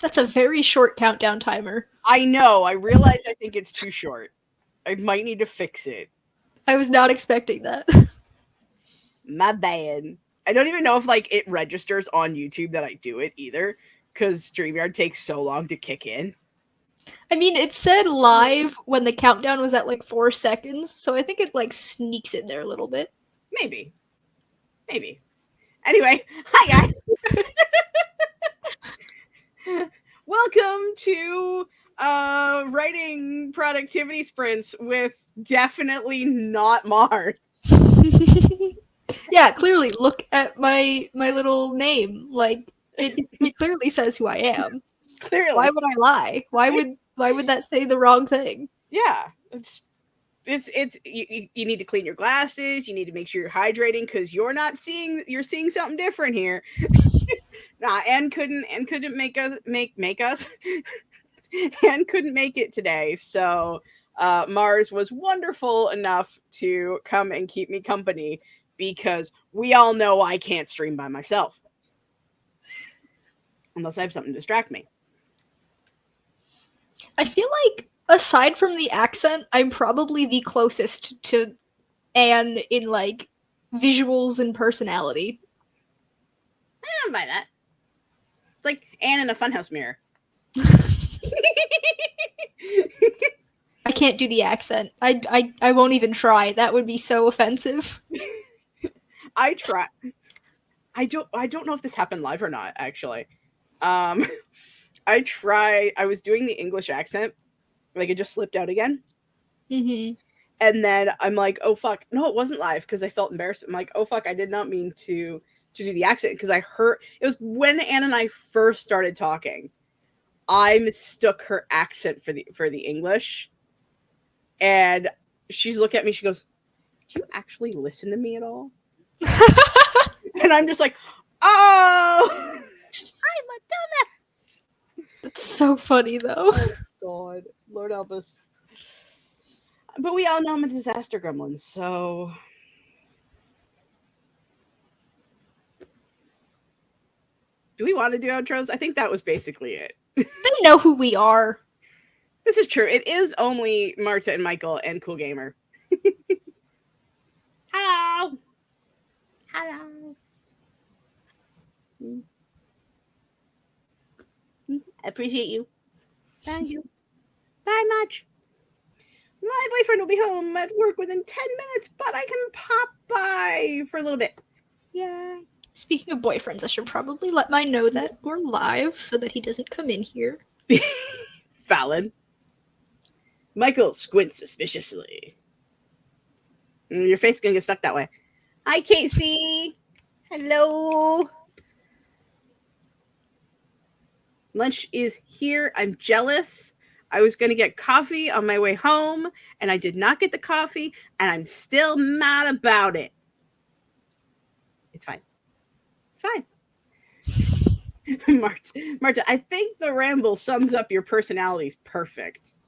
That's a very short countdown timer. I know. I realize I think it's too short. I might need to fix it. I was not expecting that. My bad. I don't even know if like it registers on YouTube that I do it either, because StreamYard takes so long to kick in. I mean, it said live when the countdown was at like 4 seconds, so I think it like sneaks in there a little bit. Maybe. Maybe. Anyway, hi guys. Welcome to writing productivity sprints with definitely not Mars. Yeah, clearly look at my little name. Like it clearly says who I am. Clearly. Why would I lie? Why would that say the wrong thing? Yeah, it's you need to clean your glasses, you need to make sure you're hydrating because you're seeing something different here. Nah, Anne couldn't make us Anne couldn't make it today, so Mars was wonderful enough to come and keep me company because we all know I can't stream by myself unless I have something to distract me. I feel like aside from the accent, I'm probably the closest to Anne in like visuals and personality. I don't buy that. It's like Anne in a funhouse mirror. I can't do the accent. I won't even try. That would be so offensive. I try. I don't know if this happened live or not, actually. I tried. I was doing the English accent, like it just slipped out again. Mm-hmm. And then I'm like, oh fuck, no, it wasn't live because I felt embarrassed. I'm like, oh fuck, I did not mean to do the accent because I heard it was when Anne and I first started talking. I mistook her accent for the English, and she's looking at me. She goes, "Do you actually listen to me at all?" And I'm just like, "Oh, I'm a dumbass." That's so funny though. Oh God, Lord help us. But we all know I'm a disaster gremlin, so do we want to do outros? I think that was basically it. They know who we are. This is true. It is only Marta and Michael and Cool Gamer. Hello. Hello. I appreciate you. Thank you. Very much. My boyfriend will be home at work within 10 minutes, but I can pop by for a little bit. Yeah. Speaking of boyfriends, I should probably let mine know that we're live so that he doesn't come in here. Valid. Michael squints suspiciously. Your face is going to get stuck that way. Hi, Casey. Hello. Lunch is here. I'm jealous. I was going to get coffee on my way home, and I did not get the coffee, and I'm still mad about it. It's fine. It's fine. Marta, I think the ramble sums up your personalities perfect.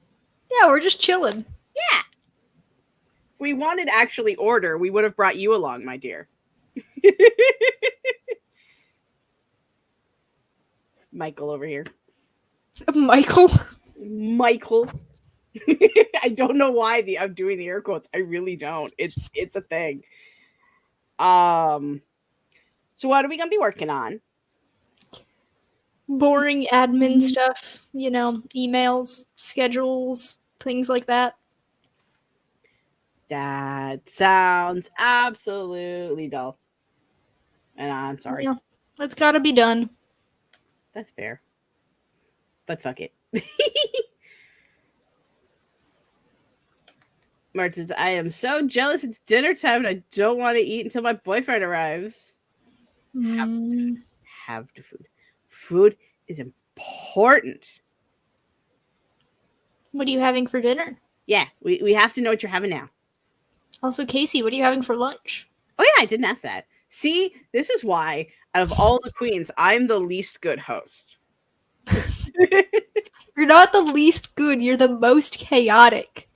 Yeah, we're just chilling. Yeah. If we wanted actually order, we would have brought you along, my dear. Michael over here. Michael? Michael. I don't know why I'm doing the air quotes. I really don't. It's a thing. So what are we gonna be working on? Boring admin stuff, you know, emails, schedules, things like that. That sounds absolutely dull. And I'm sorry. Yeah, that's gotta be done. That's fair. But fuck it. Martin says, I am so jealous it's dinner time and I don't want to eat until my boyfriend arrives. Have the food. Food is important. What are you having for dinner? Yeah, we have to know what you're having now. Also, Casey, what are you having for lunch? Oh yeah, I didn't ask that. See, this is why, out of all the queens, I'm the least good host. You're not the least good, you're the most chaotic.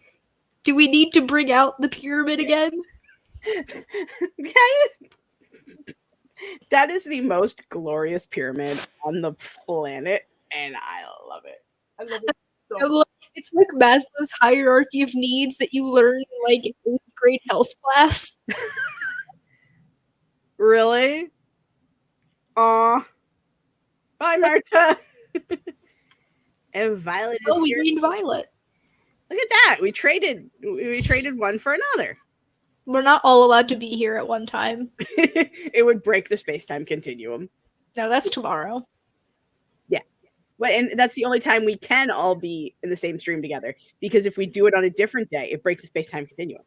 Do we need to bring out the pyramid again? That is the most glorious pyramid on the planet. and I love it. I love it so I'm like, it's like Maslow's hierarchy of needs that you learn in like 8th grade health class. really. Aw, bye, Marta. And Violet is Oh, we here. named Violet. Look at that. We traded one for another. We're not all allowed to be here at one time. It would break the space-time continuum. No, that's tomorrow. Yeah. But and that's the only time we can all be in the same stream together. Because if we do it on a different day, it breaks the space-time continuum.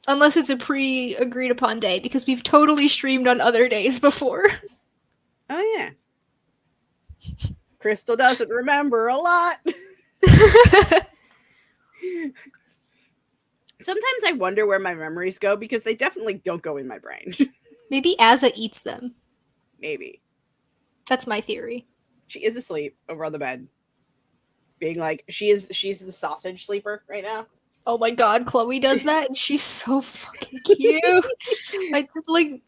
Unless it's a pre-agreed upon day, because we've totally streamed on other days before. Oh yeah. Crystal doesn't remember a lot. Sometimes I wonder where my memories go because they definitely don't go in my brain. Maybe Azza eats them. Maybe. That's my theory. She is asleep over on the bed. Being like, she's the sausage sleeper right now. Oh my god, Chloe does that, and she's so fucking cute. I like.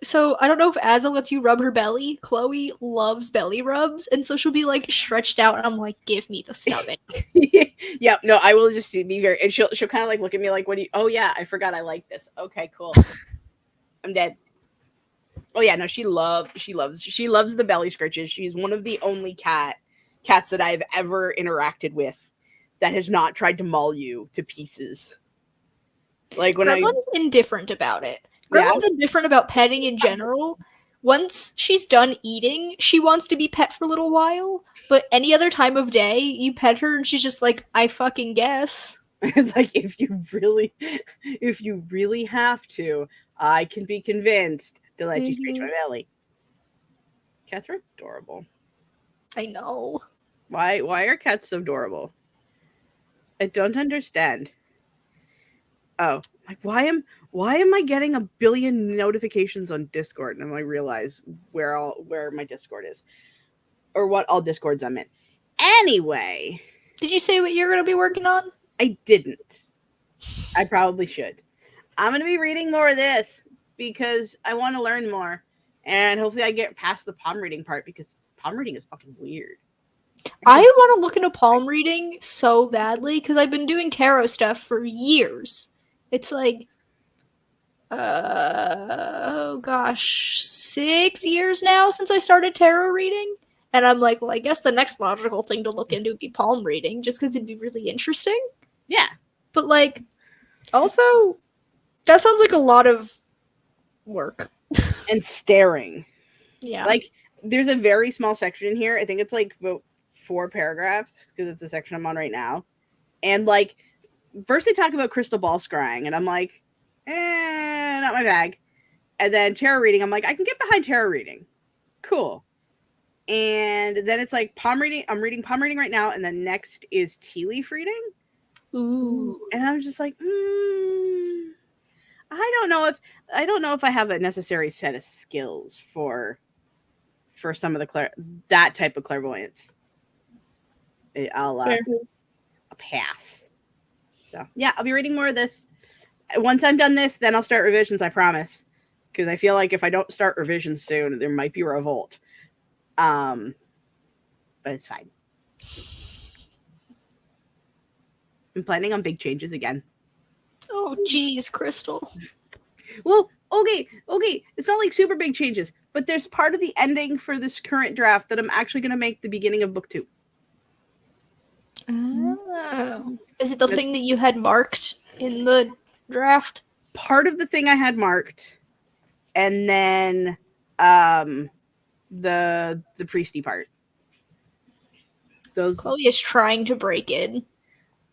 So I don't know if Azza lets you rub her belly. Chloe loves belly rubs, and so she'll be like stretched out, and I'm like, "Give me the stomach." Yeah, no, I will just be very, and she'll kind of like look at me like, "What do you? Oh yeah, I forgot I like this. Okay, cool. I'm dead." Oh yeah, no, she loves the belly scratches. She's one of the only cats that I've ever interacted with that has not tried to maul you to pieces. Like when Gremlin's indifferent about it. Yeah. Gremlin's indifferent about petting in general. Once she's done eating, she wants to be pet for a little while. But any other time of day, you pet her and she's just like, I fucking guess. It's like if you really have to, I can be convinced to let you scratch my belly. Cats are adorable. I know. Why are cats so adorable? I don't understand. Oh, like why am I getting a billion notifications on Discord? And I realize where my Discord is, or what all Discords I'm in. Anyway, did you say what you're gonna be working on? I didn't. I probably should. I'm gonna be reading more of this because I want to learn more, and hopefully I get past the palm reading part because palm reading is fucking weird. I want to look into palm reading so badly because I've been doing tarot stuff for years. It's like, oh gosh, 6 years now since I started tarot reading. And I'm like, well, I guess the next logical thing to look into would be palm reading just because it'd be really interesting. Yeah. But like, also, that sounds like a lot of work. And staring. Yeah. Like, there's a very small section in here. I think it's like about 4 paragraphs because it's the section I'm on right now. And like, first they talk about crystal ball scrying, and I'm like, not my bag. And then tarot reading, I'm like, I can get behind tarot reading. Cool. And then it's like palm reading. I'm reading palm reading right now, and then next is tea leaf reading. Ooh. And I'm just like, I don't know if I have a necessary set of skills for some of the that type of clairvoyance. I'll pass. So yeah, I'll be reading more of this. Once I'm done this, then I'll start revisions, I promise. Because I feel like if I don't start revisions soon, there might be a revolt. But it's fine. I'm planning on big changes again. Oh, geez, Crystal. Well, okay. It's not like super big changes, but there's part of the ending for this current draft that I'm actually going to make the beginning of book 2. Oh. Is it the thing that you had marked in the draft? Part of the thing I had marked, and then the priesty part. Those Chloe is trying to break in.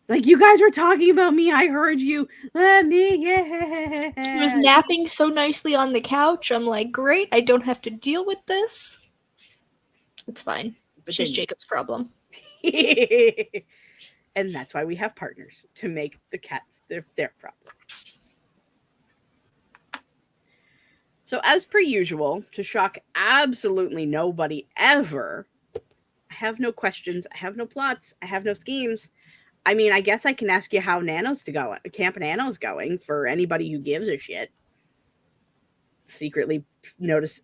Like, you guys were talking about me. I heard you. Let me. Yeah. She was napping so nicely on the couch. I'm like, great. I don't have to deal with this. It's fine. She's Jacob's problem. And that's why we have partners, to make the cats their problem. So as per usual, to shock absolutely nobody ever, I have no questions. I have no plots. I have no schemes. I mean, I guess I can ask you how Camp Nano's going for anybody who gives a shit. secretly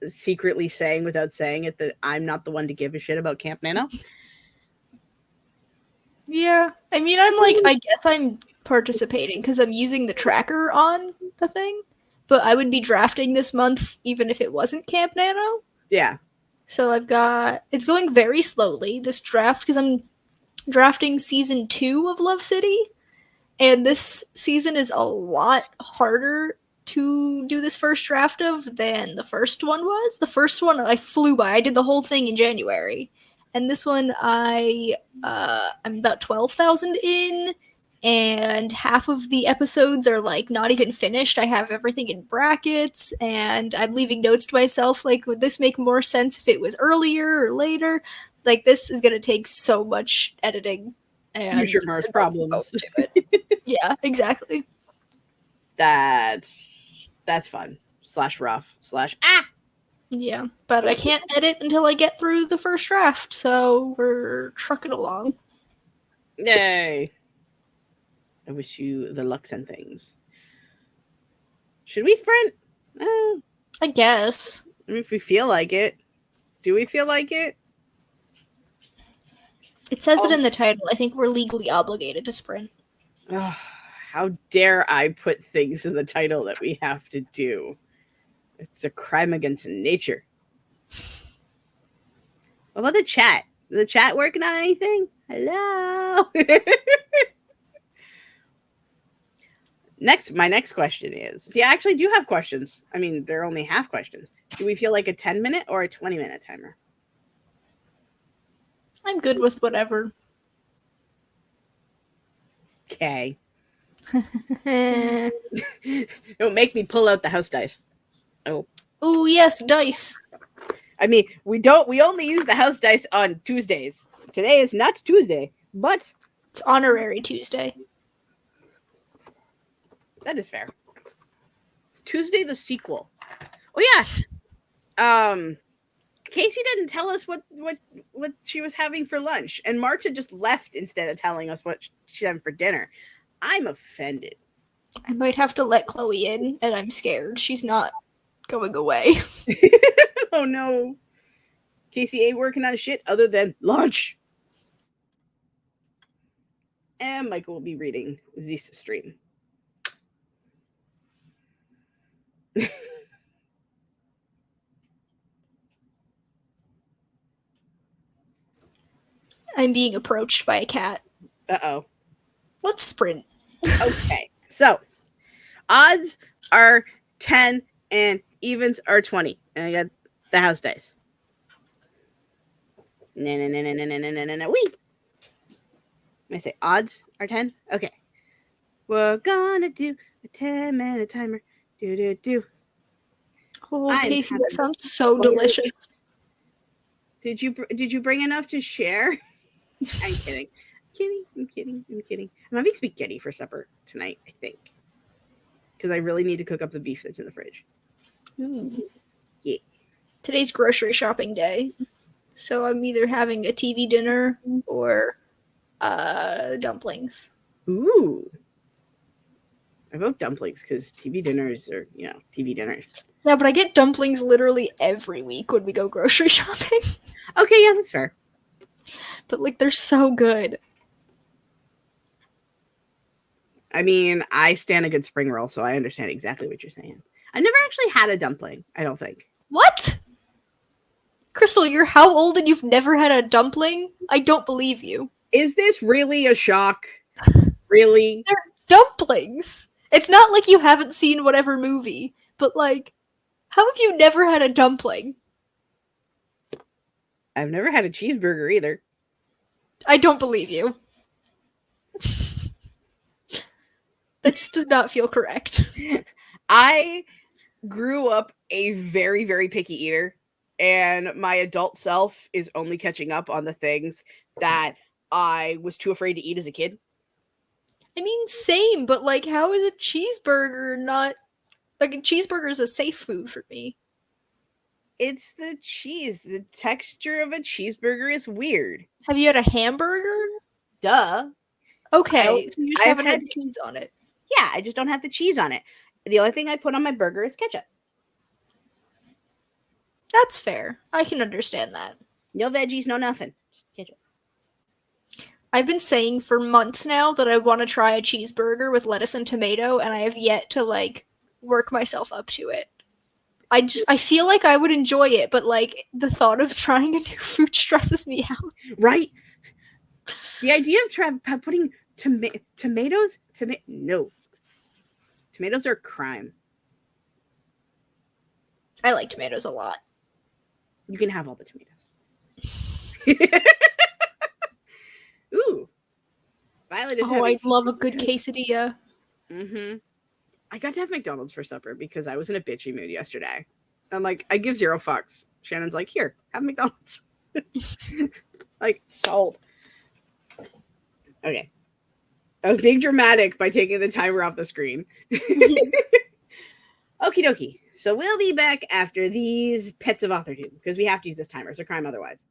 secretly saying without saying it that I'm not the one to give a shit about Camp Nano. Yeah. I mean, I'm like, I guess I'm participating because I'm using the tracker on the thing, but I would be drafting this month even if it wasn't Camp Nano. Yeah. So it's going very slowly, this draft, because I'm drafting season 2 of Love City. And this season is a lot harder to do this first draft of than the first one was. The first one I flew by. I did the whole thing in January. And this one I'm about 12,000 in, and half of the episodes are like not even finished. I have everything in brackets and I'm leaving notes to myself like, would this make more sense if it was earlier or later? Like, this is going to take so much editing and Future Mars problems. to it. Yeah, exactly. That's fun. / rough / Yeah, but I can't edit until I get through the first draft, so we're trucking along. Yay. I wish you the lucks and things. Should we sprint? I guess. I mean, if we feel like it. Do we feel like it? It says it in the title. I think we're legally obligated to sprint. Oh, how dare I put things in the title that we have to do? It's a crime against nature. What about the chat? Is the chat working on anything? Hello? My next question is, see, I actually do have questions. I mean, they're only half questions. Do we feel like a 10-minute or a 20-minute timer? I'm good with whatever. Okay. Don't make me pull out the house dice. Oh, yes, dice. I mean, we only use the house dice on Tuesdays. Today is not Tuesday, but it's Honorary Tuesday. That is fair. It's Tuesday the sequel. Oh yeah. Casey didn't tell us what she was having for lunch, and Marcia just left instead of telling us what she's having for dinner. I'm offended. I might have to let Chloe in, and I'm scared. She's not going away. Oh no. Casey ain't working on shit other than lunch. And Michael will be reading this stream. I'm being approached by a cat. Uh-oh. Let's sprint. Okay. So, odds are 10 and evens are 20. And I got the house dice. No. Wee. I say odds are 10? Okay. We're gonna do a 10-minute timer. Do. Oh, Casey, that sounds so delicious. Did you bring enough to share? I'm kidding. I'm kidding. I'm having spaghetti for supper tonight, I think. Because I really need to cook up the beef that's in the fridge. Ooh. Yeah. Today's grocery shopping day. So I'm either having a TV dinner or dumplings. Ooh. I vote dumplings because TV dinners are, TV dinners. Yeah, but I get dumplings literally every week when we go grocery shopping. Okay, yeah, that's fair. But, they're so good. I mean, I stand a good spring roll, so I understand exactly what you're saying. I never actually had a dumpling, I don't think. What? Crystal, you're how old and you've never had a dumpling? I don't believe you. Is this really a shock? Really? They're dumplings. It's not like you haven't seen whatever movie, but, how have you never had a dumpling? I've never had a cheeseburger either. I don't believe you. That just does not feel correct. I grew up a very, very picky eater, and my adult self is only catching up on the things that I was too afraid to eat as a kid. I mean, same, but how is a cheeseburger not... a cheeseburger is a safe food for me. It's the cheese. The texture of a cheeseburger is weird. Have you had a hamburger? Duh. Okay, so you just haven't had cheese on it. Yeah, I just don't have the cheese on it. The only thing I put on my burger is ketchup. That's fair. I can understand that. No veggies, no nothing. Just ketchup. I've been saying for months now that I want to try a cheeseburger with lettuce and tomato, and I have yet to like work myself up to it. I feel like I would enjoy it, but like the thought of trying a new food stresses me out. Right? The idea of putting tomatoes, no. Tomatoes are a crime. I like tomatoes a lot. You can have all the tomatoes. Ooh, Violet is Oh, having I love a super good quesadilla. Mm-hmm. I got to have McDonald's for supper because I was in a bitchy mood yesterday. I'm like, I give zero fucks. Shannon's like, here, have McDonald's. Like, sold. Okay. I was being dramatic by taking the timer off the screen. Okie dokie. So we'll be back after these Pets of Author Doom because we have to use this timer. It's a crime otherwise.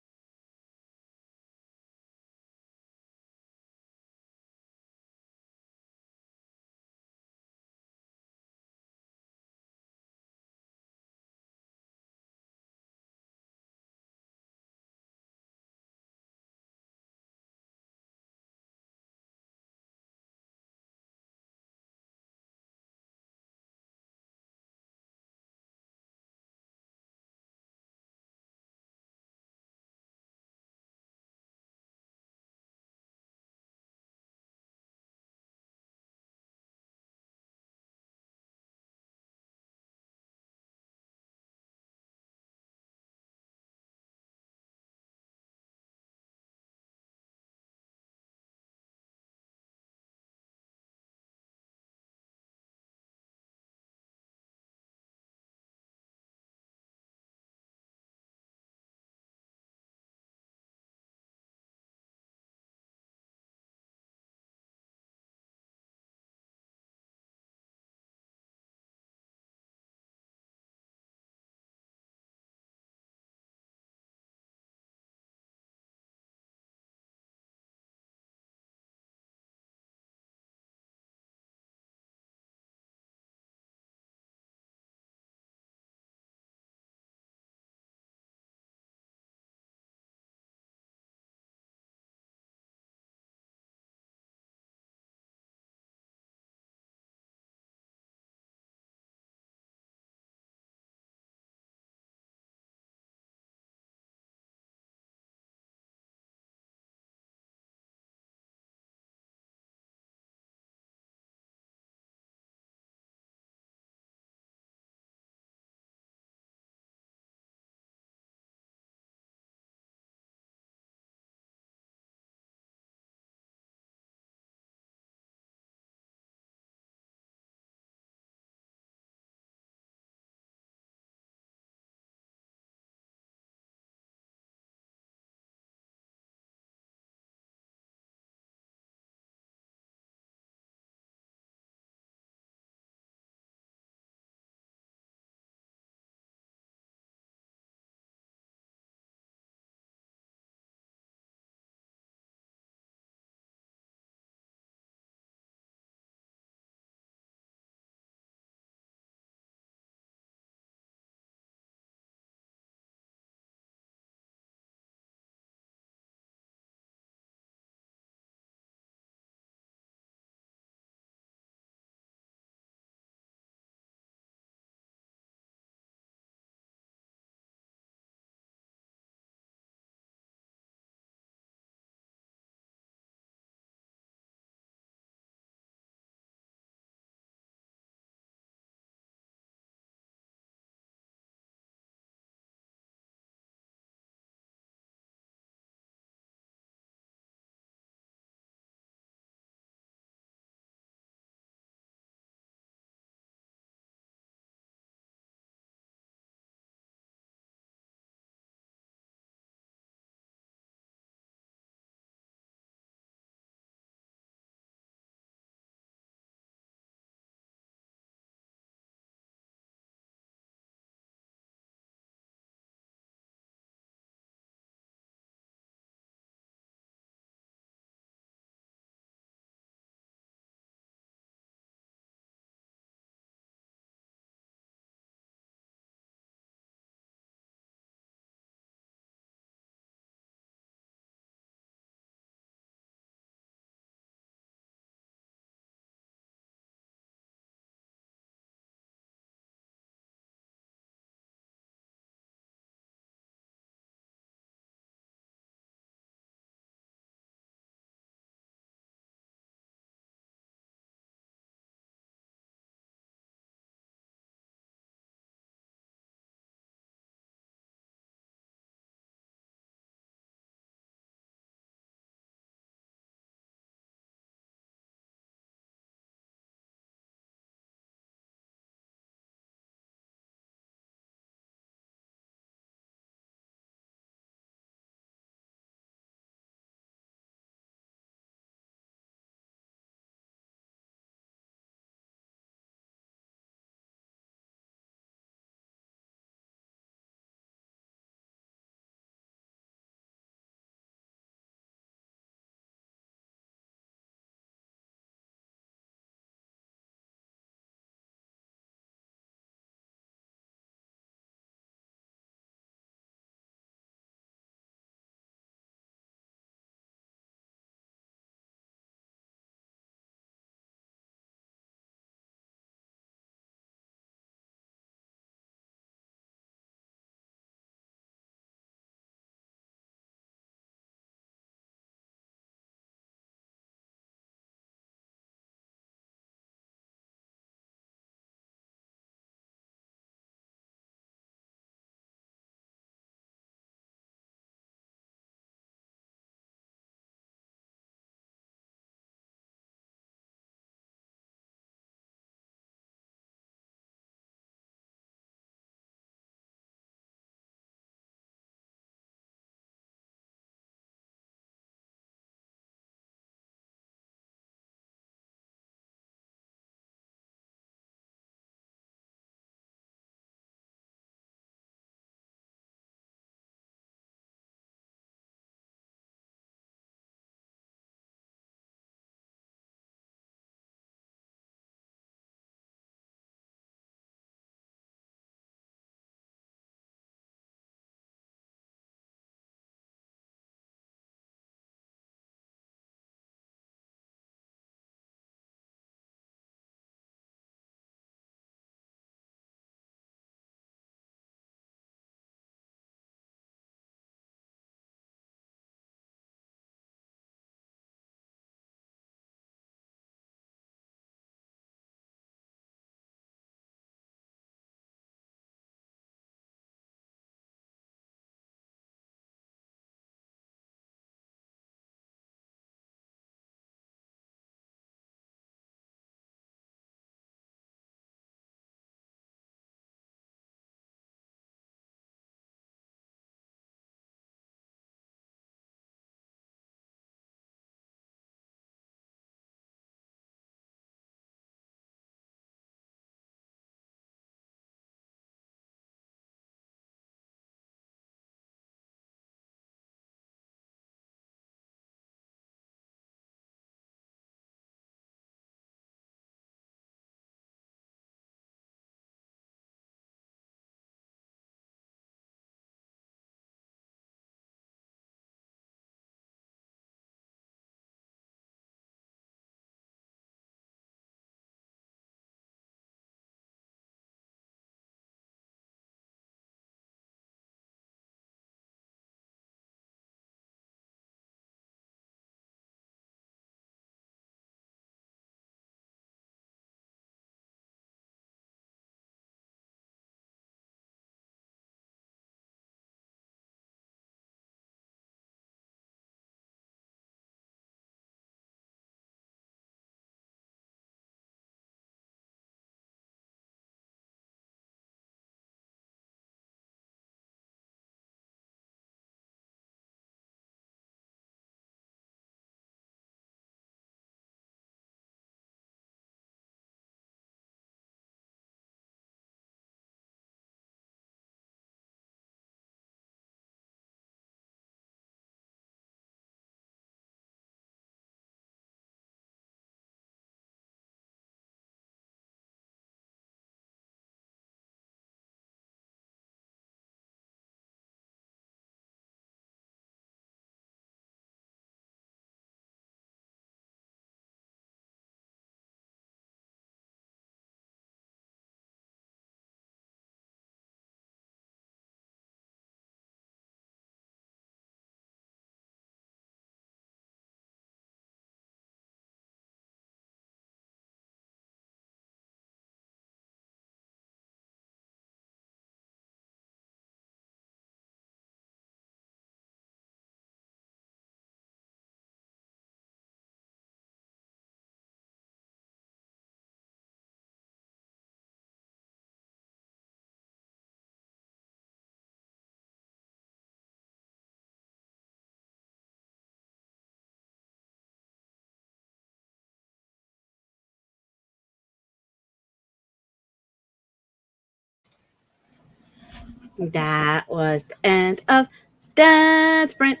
That was the end of that sprint.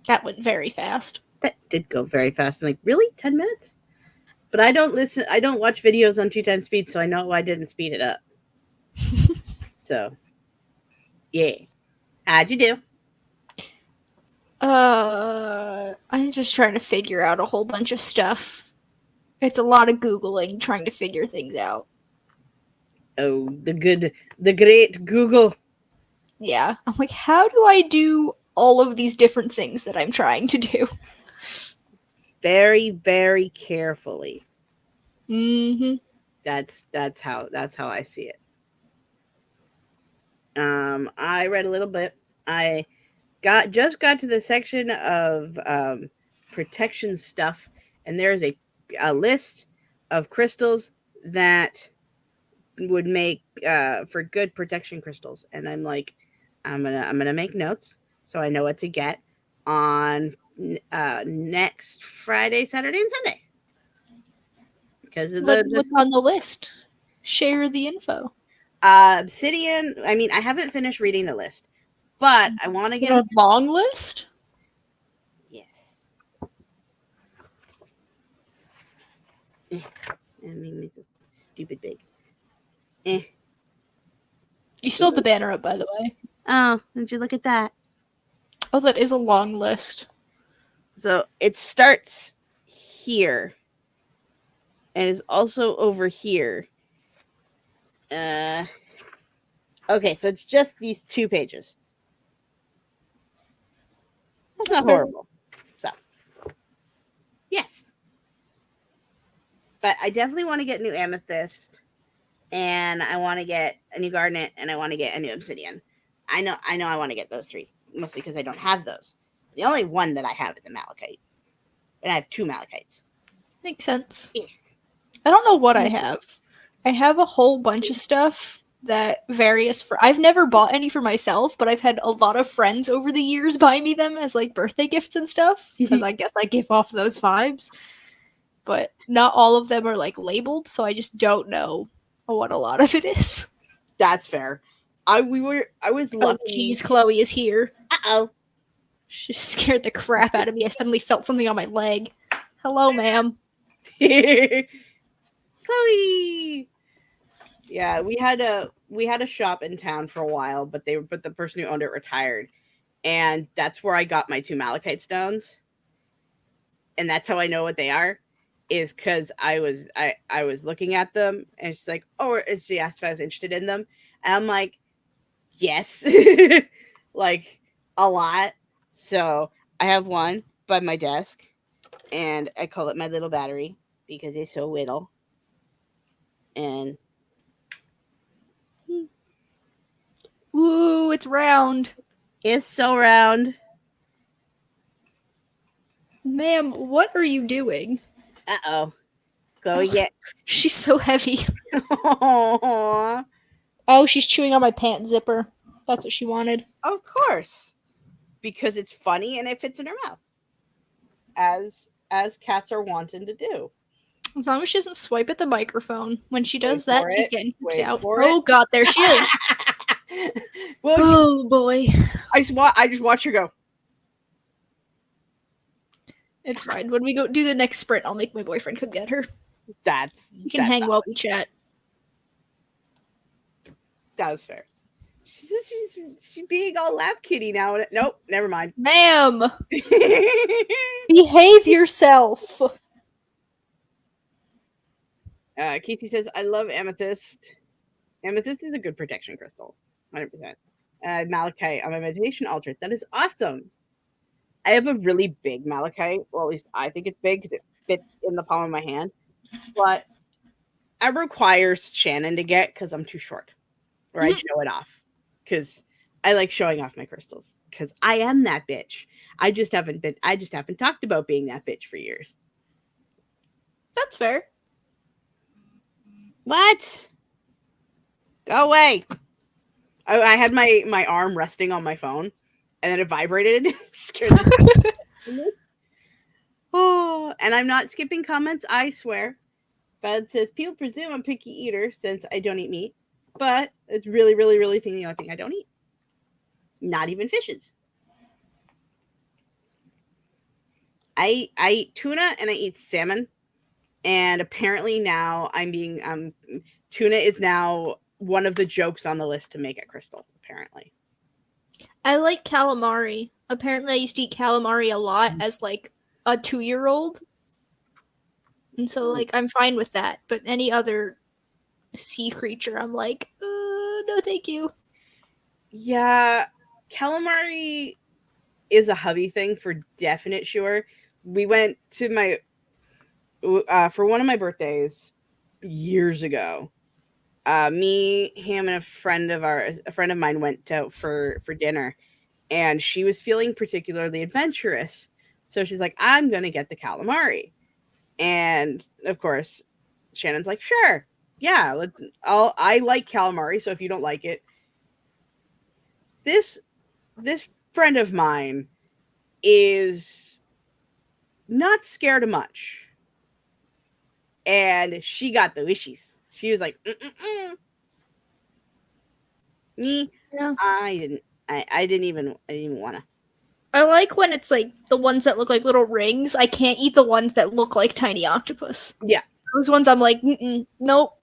That went very fast. That did go very fast. I'm like, really? 10 minutes? But I don't listen. I don't watch videos on 2 times speed, so I know I didn't speed it up. So, yeah. How'd you do? I'm just trying to figure out a whole bunch of stuff. It's a lot of Googling, trying to figure things out. Oh, the great Google. Yeah. I'm like, how do I do all of these different things that I'm trying to do? Very, very carefully. Mm-hmm. That's how I see it. I read a little bit. I got to the section of protection stuff, and there's a list of crystals that would make for good protection crystals, and I'm like, I'm gonna make notes so I know what to get on next Friday, Saturday, and Sunday because of What's on the list? Share the info. obsidian. I mean, I haven't finished reading the list, but I want to Is it get a long list? yes. I mean, it's stupid big. Eh. You still have the banner up, by the way. Oh, did you look at that? Oh, that is a long list. So it starts here and is also over here. Okay, so it's just these 2 pages. That's not horrible. So, yes. But I definitely want to get new amethyst, and I want to get a new garnet, and I want to get a new obsidian. I know I want to get those 3, mostly because I don't have those. The only one that I have is a malachite. And I have 2 malachites. Makes sense. Yeah. I don't know what I have. I have a whole bunch of stuff that various for I've never bought any for myself, but I've had a lot of friends over the years buy me them as like birthday gifts and stuff because I guess I give off those vibes. But not all of them are like labeled, so I just don't know what a lot of it is. That's fair. I was Oh lucky. jeez, Chloe is here. Uh-oh. She scared the crap out of me. I suddenly felt something on my leg. Hello, ma'am. Chloe. Yeah, we had a shop in town for a while, but the person who owned it retired, and that's where I got my 2 malachite stones, and that's how I know what they are, is because I was looking at them, and she's like, oh, and she asked if I was interested in them, and I'm like, yes, like a lot. So I have one by my desk, and I call it my little battery because it's so little, and Ooh, it's round. it's so round. Ma'am, what are you doing? Uh-oh. Chloe, get. She's so heavy. Aww. Oh, she's chewing on my pant zipper. That's what she wanted. Of course. Because it's funny and it fits in her mouth. As cats are wanting to do. As long as she doesn't swipe at the microphone. When she does Wait that, for she's it. getting kicked Wait out. for Oh it. god, there she is. Well, Oh boy. I just watch her go. It's fine. When we go do the next sprint, I'll make my boyfriend come get her. You can hang while we chat. That was fair. She's being all lap kitty now. Nope, never mind. Ma'am! Behave yourself! Casey says, I love amethyst. Amethyst is a good protection crystal. 100%. Malachite on my meditation altar. That is awesome. I have a really big malachite. Well, at least I think it's big because it fits in the palm of my hand. But I require Shannon to get because I'm too short. Or I show it off. Because I like showing off my crystals. Because I am that bitch. I just haven't talked about being that bitch for years. That's fair. What? Go away. I had my arm resting on my phone, and then it vibrated. Scared the Oh, and I'm not skipping comments, I swear. But it says, people presume I'm a picky eater since I don't eat meat. But it's really, really, really the only thing I don't eat. Not even fishes. I eat tuna and I eat salmon, and apparently now I'm being tuna is now one of the jokes on the list to make at Crystal. Apparently, I like calamari. Apparently, I used to eat calamari a lot as like a 2-year-old, and so like I'm fine with that. But any other sea creature, I'm like, no, thank you. yeah, calamari is a hubby thing for definite sure. We went to my for one of my birthdays years ago. Me, him, and a friend of mine went out for dinner, and she was feeling particularly adventurous. So she's like, "I'm gonna get the calamari," and of course, Shannon's like, "Sure, yeah, I like calamari, so if you don't like it, this this friend of mine is not scared of much." And she got the wishes. She was like, Mm-mm-mm. Me, Yeah. I didn't even want to. I like when it's like the ones that look like little rings. I can't eat the ones that look like tiny octopus. Yeah. Those ones I'm like, nope.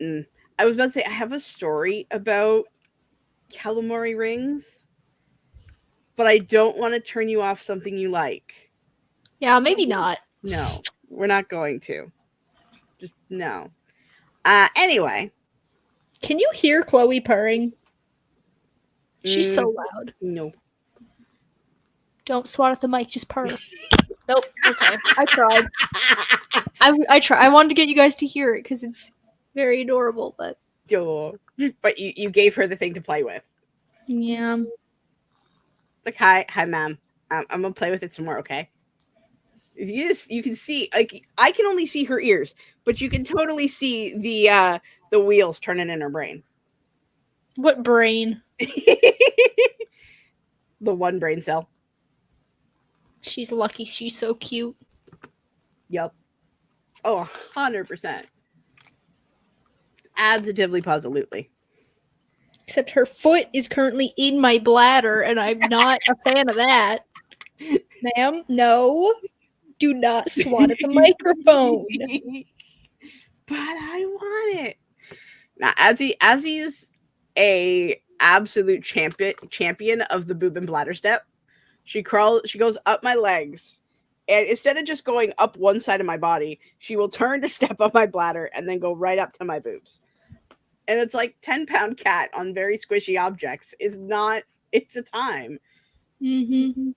Mm. I was about to say, I have a story about calamari rings, but I don't want to turn you off something you like. Yeah, maybe not. No, we're not going to. Just no. Anyway. Can you hear Chloe purring? She's so Mm, loud. no. Don't swat at the mic, just purr. Nope. Okay. I tried. I tried. I wanted to get you guys to hear it because it's very adorable, but Duh. But you gave her the thing to play with. yeah. Like, hi, ma'am. I'm gonna play with it some more, okay? You can see, like, I can only see her ears, but you can totally see the wheels turning in her brain. What brain? The one brain cell. She's lucky she's so cute. Yep. Oh, 100%. Absolutely, positively. Except her foot is currently in my bladder, and I'm not a fan of that. Ma'am, no. Do not swat at the microphone. But I want it. Now, as he's a absolute champion of the boob and bladder step, she goes up my legs, and instead of just going up one side of my body, she will turn to step up my bladder and then go right up to my boobs. And it's like 10-pound cat on very squishy objects is not. It's a time. Mm-hmm.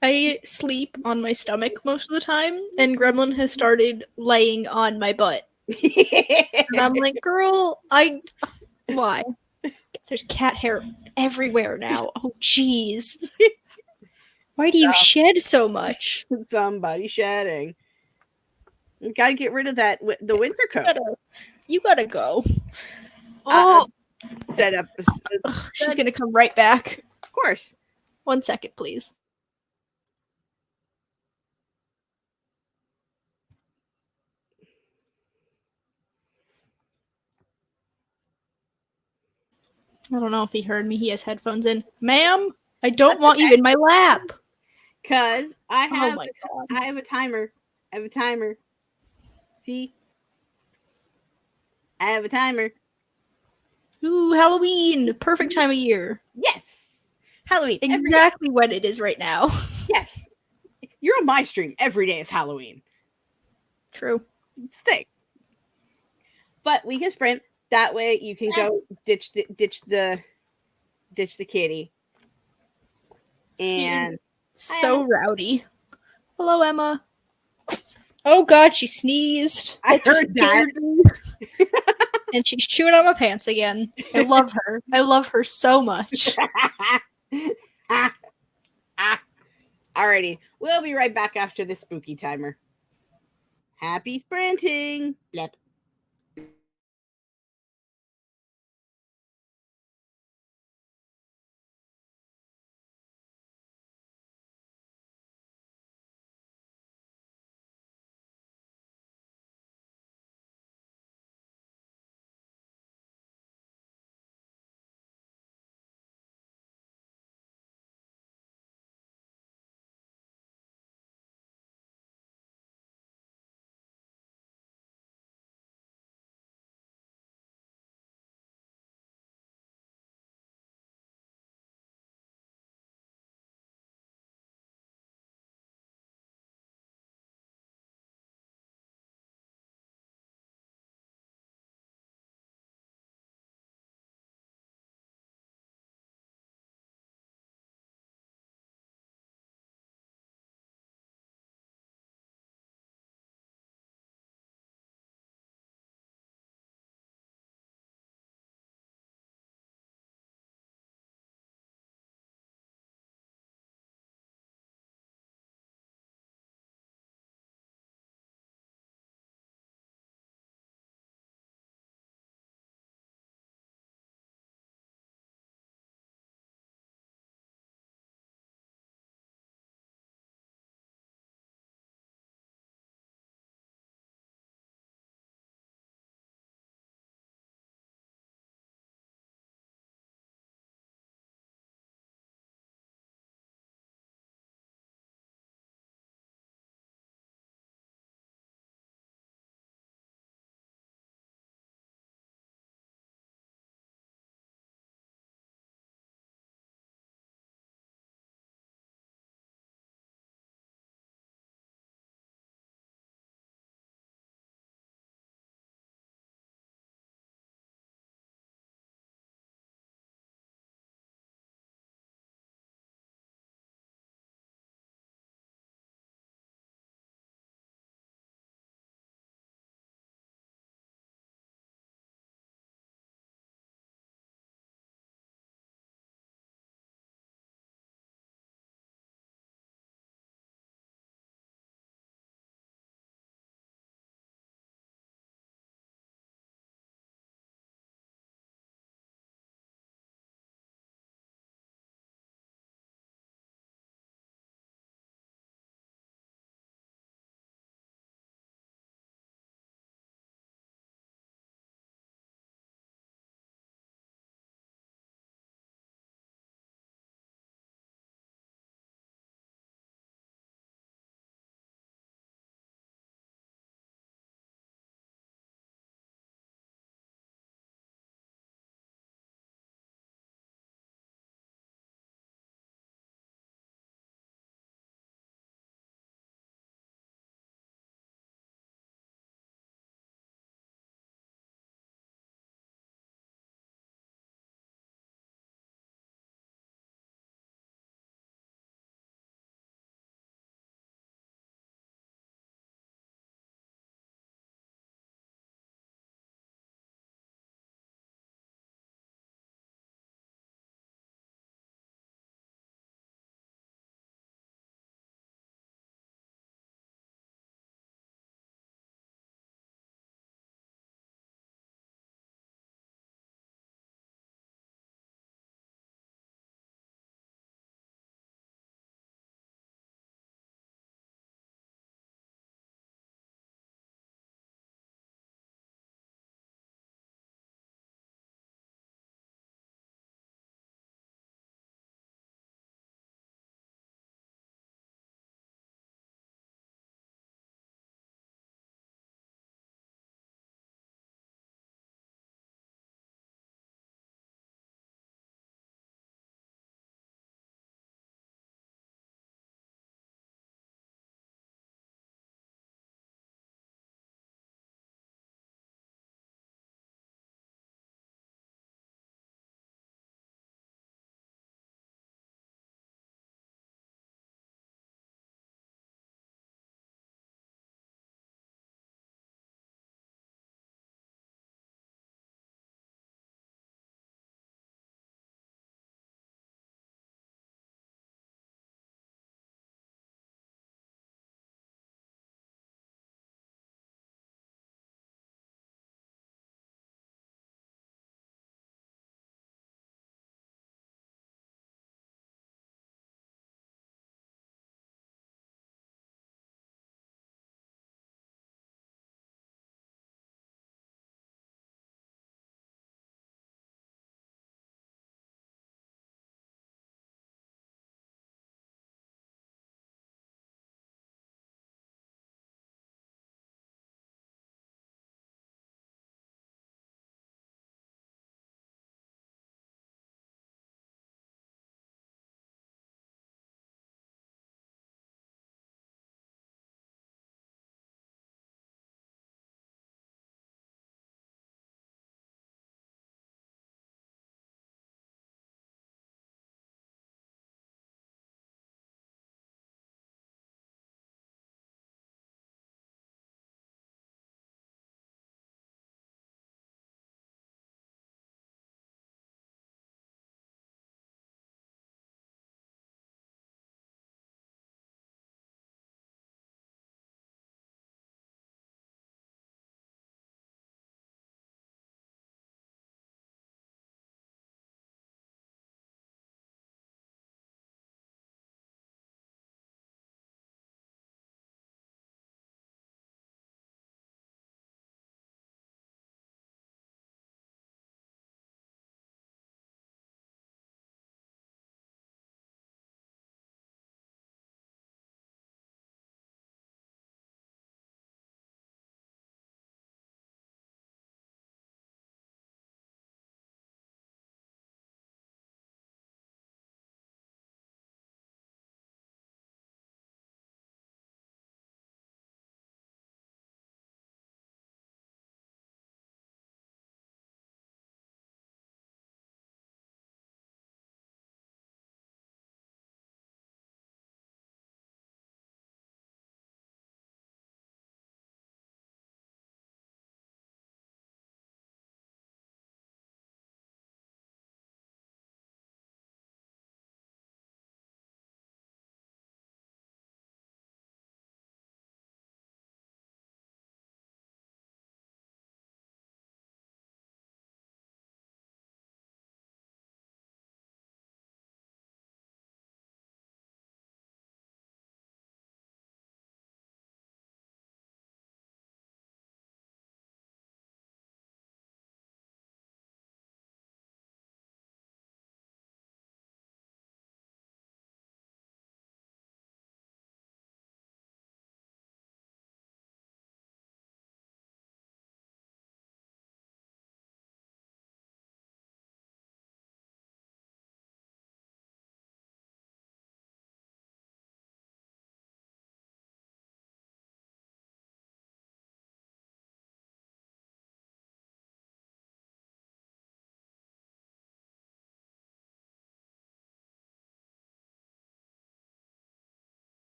I sleep on my stomach most of the time, and Gremlin has started laying on my butt. And I'm like, girl, why? There's cat hair everywhere now. Oh, jeez. Why do you shed so much? Somebody shedding. We gotta get rid of that. The winter coat. You gotta go. Oh, Oh, set up. she's gonna come right back. Of course. 1 second, please. I don't know if he heard me. He has headphones in. Ma'am, I don't want you in my lap. Cause I have God. I have a timer. I have a timer. See? I have a timer. Ooh, Halloween. Perfect time of year. Yes. Halloween. Exactly when it is right now. Yes. You're on my stream. Every day is Halloween. True. It's the thing. But we can sprint. That way you can go ditch the kitty. And so rowdy. Hello, Emma. Oh God, she sneezed. I heard that. And she's chewing on my pants again. I love her. I love her so much. Alrighty, we'll be right back after this spooky timer. Happy sprinting. Blep.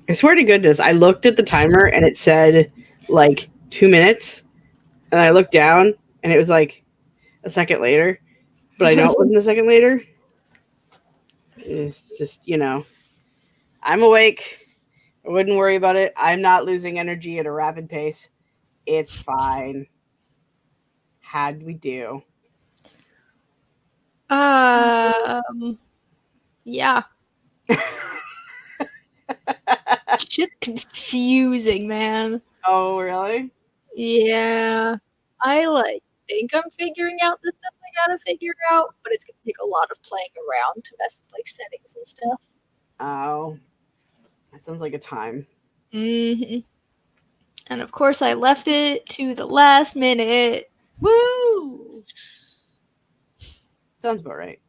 I swear to goodness, I looked at the timer and it said like 2 minutes, and I looked down and it was like a second later, but I know it wasn't a second later. It's just, I'm awake. I wouldn't worry about it. I'm not losing energy at a rapid pace. It's fine. How'd we do? Um, yeah. Shit's confusing, man. Oh, really? Yeah. I think I'm figuring out the stuff I gotta figure out, but it's gonna take a lot of playing around to mess with like settings and stuff. Oh, that sounds like a time. Hmm. And of course, I left it to the last minute. Woo! Sounds about right.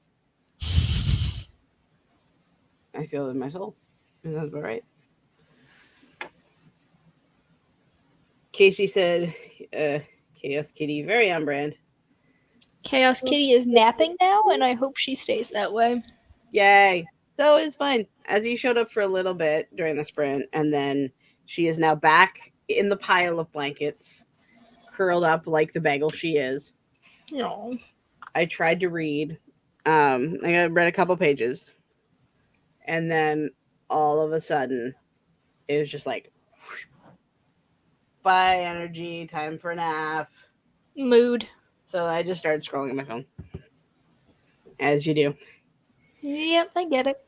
I feel it in my soul. It sounds about right. Casey said, Chaos Kitty, very on brand. Chaos Kitty is napping now, and I hope she stays that way. Yay. So it's fine. As you showed up for a little bit during the sprint, and then she is now back in the pile of blankets, curled up like the bagel she is. No. I tried to read. I read a couple pages, and then all of a sudden, it was just like, bye, energy, time for a nap. Mood. So I just started scrolling on my phone, as you do. Yep, I get it.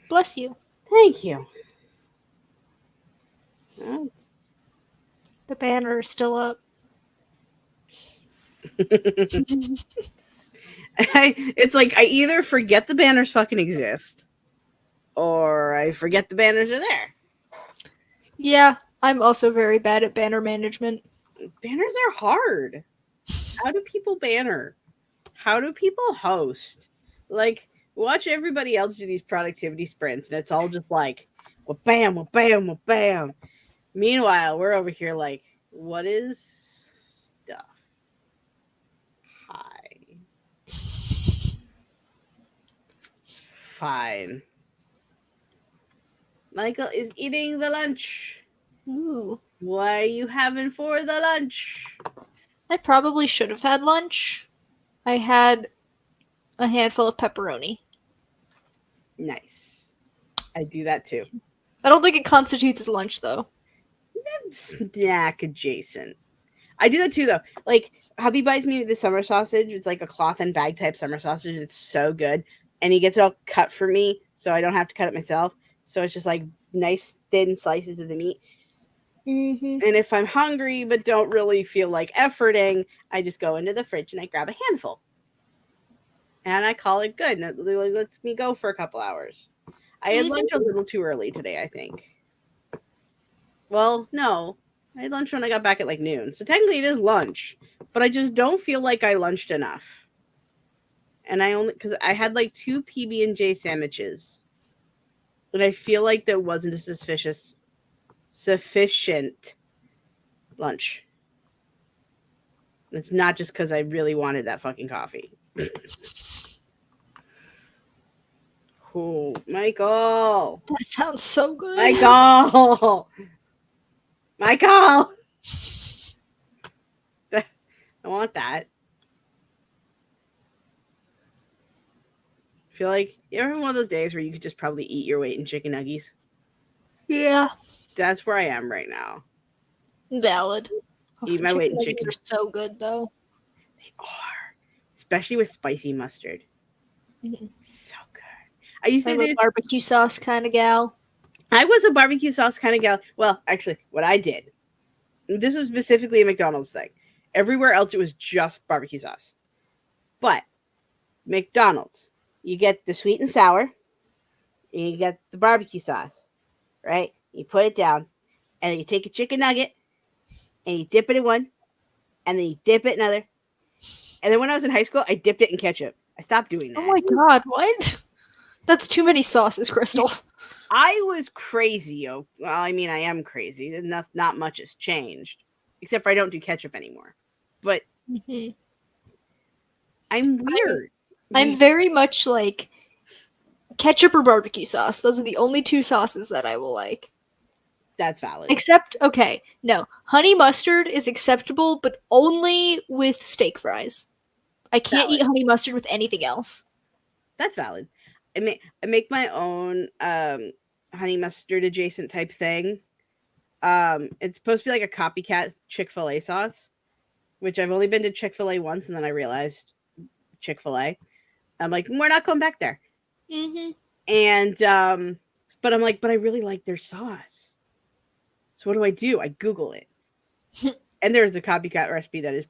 Bless you. Thank you. That's... The banner is still up. It's like I either forget the banners fucking exist, or I forget the banners are there. Yeah, I'm also very bad at banner management. Banners are hard. How do people banner? How do people host? Like, watch everybody else do these productivity sprints, and it's all just like, well, bam, well, bam, well, bam. Meanwhile, we're over here like, what is stuff? Hi. Fine. Michael is eating the lunch. Ooh. What are you having for the lunch? I probably should have had lunch. I had a handful of pepperoni. Nice. I do that too. I don't think it constitutes as lunch, though. Snack adjacent. I do that too, though. Like, hubby buys me the summer sausage. It's like a cloth and bag type summer sausage. It's so good. And he gets it all cut for me, so I don't have to cut it myself. So it's just like nice thin slices of the meat. Mm-hmm. And if I'm hungry but don't really feel like efforting, I just go into the fridge and I grab a handful. And I call it good. And it lets me go for a couple hours. I had lunch a little too early today, I think. Well, no. I had lunch when I got back at like noon. So technically it is lunch. But I just don't feel like I lunched enough. And because I had like 2 PB&J sandwiches. And I feel like that wasn't a sufficient lunch. And it's not just because I really wanted that fucking coffee. Oh, Michael. That sounds so good. Michael. Michael. I want that. I feel like you ever have one of those days where you could just probably eat your weight in chicken nuggies? Yeah. That's where I am right now. Valid. Eat my weight in Chicken chicken. nuggets are so good, though. They are. Especially with spicy mustard. Mm-hmm. So good. I used to I'm a do barbecue sauce kind of gal. I was a barbecue sauce kind of gal. Well, actually, what I did, this was specifically a McDonald's thing. Everywhere else, it was just barbecue sauce. But McDonald's, you get the sweet and sour, and you get the barbecue sauce, right? You put it down, and you take a chicken nugget, and you dip it in one, and then you dip it in another. And then when I was in high school, I dipped it in ketchup. I stopped doing that. Oh my god, what? That's too many sauces, Crystal. I was crazy. Well, I mean, I am crazy. Not much has changed, except for I don't do ketchup anymore. But Mm-hmm. I'm weird. I'm very much like ketchup or barbecue sauce. Those are the only two sauces that I will like. That's valid. Except, okay, no. Honey mustard is acceptable, but only with steak fries. I can't eat Valid. honey mustard with anything else. That's valid. I make my own honey mustard adjacent type thing. It's supposed to be like a copycat Chick-fil-A sauce, which I've only been to Chick-fil-A once, and then I realized Chick-fil-A. I'm like, we're not going back there. Mm-hmm. And but I'm like, but I really like their sauce. So what do? I Google it. And there's a copycat recipe that is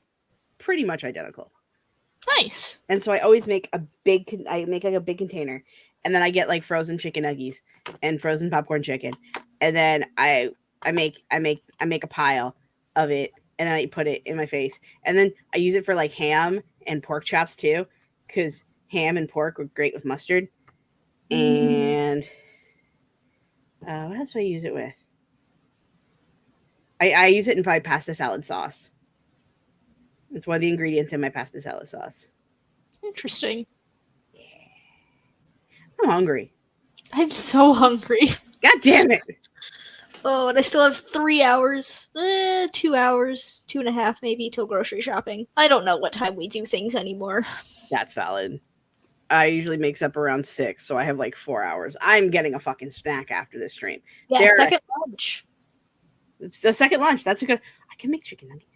pretty much identical. Nice. And so I always make I make like a big container, and then I get like frozen chicken nuggies and frozen popcorn chicken, and then I make a pile of it, and then I put it in my face, and then I use it for like ham and pork chops too, because ham and pork were great with mustard. And what else do I use it with? I use it in my pasta salad sauce. It's one of the ingredients in my pasta salad sauce. Interesting. I'm hungry. I'm so hungry. God damn it. Oh, and I still have 3 hours, 2 hours, 2.5 maybe, till grocery shopping. I don't know what time we do things anymore. That's valid. I usually makes up around 6, so I have like 4 hours. I'm getting a fucking snack after this stream. Yeah, second lunch. It's the second lunch. That's a good. I can make chicken nuggets.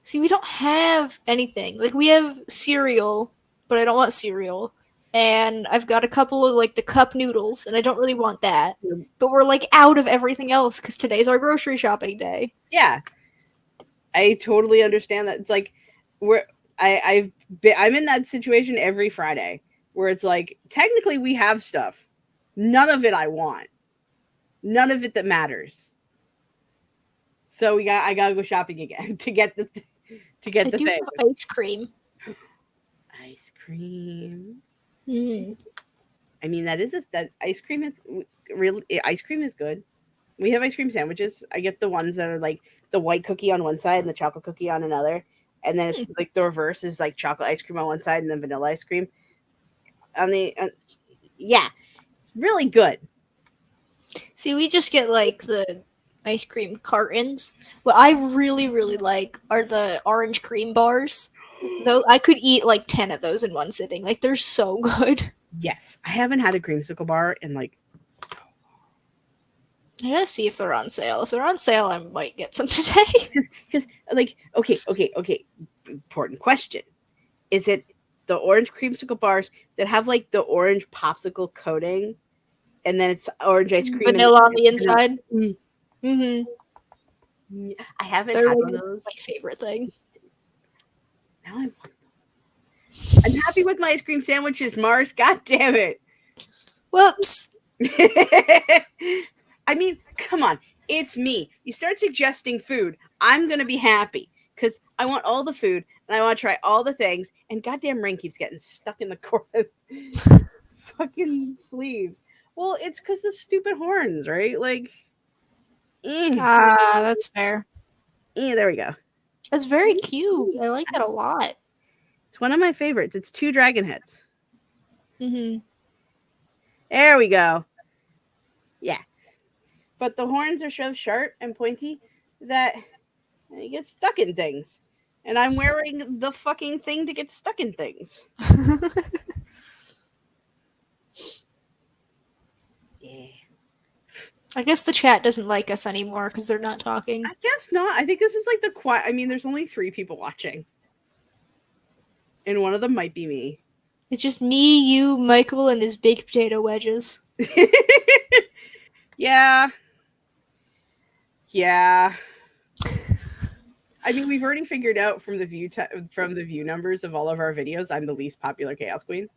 See, we don't have anything. Like, we have cereal, but I don't want cereal. And I've got a couple of, like, the cup noodles, and I don't really want that. But we're, like, out of everything else, because today's our grocery shopping day. Yeah. I totally understand that. It's like, I'm in that situation every Friday, where it's like, technically we have stuff. None of it I want. None of it that matters. So I gotta go shopping again to get the thing. Have ice cream. Ice cream. Mm. I mean, that ice cream is really ice cream is good. We have ice cream sandwiches. I get the ones that are like the white cookie on one side and the chocolate cookie on another, and then it's like the reverse is like chocolate ice cream on one side and then vanilla ice cream on the. Yeah, it's really good. See, we just get like the ice cream cartons. What I really, really like are the orange cream bars. Though I could eat like 10 of those in one sitting. Like, they're so good. Yes, I haven't had a creamsicle bar in like so I gotta see if they're on sale. If they're on sale, I might get some today. Because like okay. Important question: is it the orange creamsicle bars that have like the orange popsicle coating, and then it's orange ice cream, vanilla on the inside? Mm-hmm. I haven't They're had like one of those. my favorite thing. Now I want them. I'm happy with my ice cream sandwiches, Mars. God damn it. Whoops. I mean, come on. It's me. You start suggesting food, I'm going to be happy because I want all the food and I want to try all the things. And goddamn Rain keeps getting stuck in the corner. Fucking sleeves. Well, it's because the stupid horns, right? Like, that's fair. There we go. That's very cute. I like that a lot. It's one of my favorites. It's 2 dragon heads. Mm-hmm. There we go. Yeah. But the horns are so sharp and pointy that you get stuck in things. And I'm wearing the fucking thing to get stuck in things. Yeah. I guess the chat doesn't like us anymore because they're not talking. I guess not. I think this is like the quiet. I mean, there's only 3 people watching. And one of them might be me. It's just me, you, Michael, and his baked potato wedges. Yeah. Yeah. I mean, we've already figured out from the view numbers of all of our videos, I'm the least popular Chaos Queen.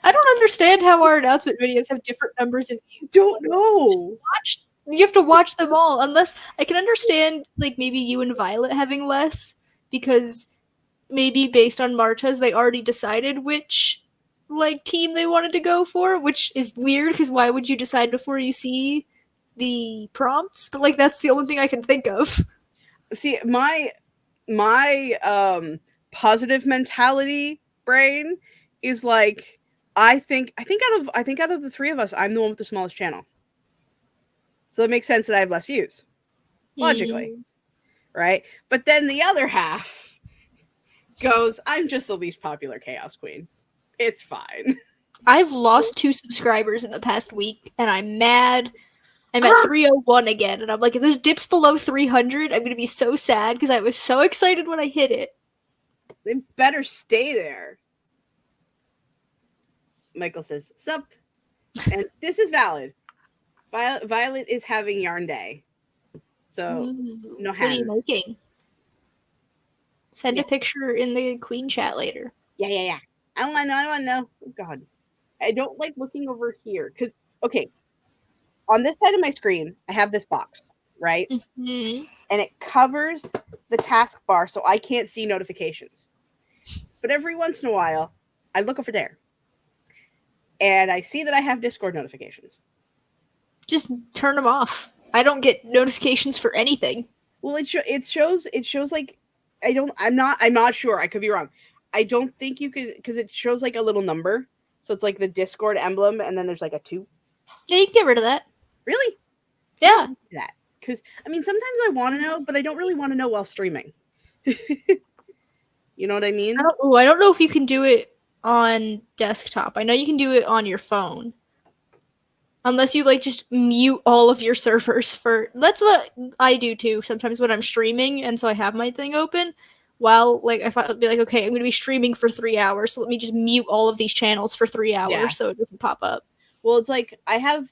I don't understand how our announcement videos have different numbers of views. Don't know. You have to watch them all. Unless I can understand, like, maybe you and Violet having less because maybe based on Marta's, they already decided which like team they wanted to go for, which is weird because why would you decide before you see the prompts? But like that's the only thing I can think of. See, my positive mentality brain is like I think out of the three of us, I'm the one with the smallest channel. So it makes sense that I have less views. Logically. Mm. Right? But then the other half goes, I'm just the least popular Chaos Queen. It's fine. I've lost 2 subscribers in the past week, and I'm mad. I'm at 301 again, and I'm like, if this dips below 300, I'm gonna be so sad because I was so excited when I hit it. They better stay there. Michael says, sup. And this is valid. Violet is having yarn day. So, Ooh, no what are you hands. making? Send Yeah. a picture in the Queen chat later. Yeah. I want to know. Oh, God. I don't like looking over here. Because, okay, on this side of my screen, I have this box, right? Mm-hmm. And it covers the taskbar so I can't see notifications. But every once in a while, I look over there. And I see that I have Discord notifications. Just turn them off. I don't get notifications for anything. Well, it shows like I'm not sure. I could be wrong. I don't think you could because it shows like a little number. So it's like the Discord emblem, and then there's like a 2. Yeah, you can get rid of that. Really? Yeah. That because I mean sometimes I want to know, but I don't really want to know while streaming. You know what I mean? I don't know if you can do it on desktop. I know you can do it on your phone. Unless you like just mute all of your servers for that's what I do too sometimes when I'm streaming and so I have my thing open. While like if I'll be like, okay, I'm gonna be streaming for 3 hours, so let me just mute all of these channels for 3 hours Yeah. so it doesn't pop up. Well, it's like I have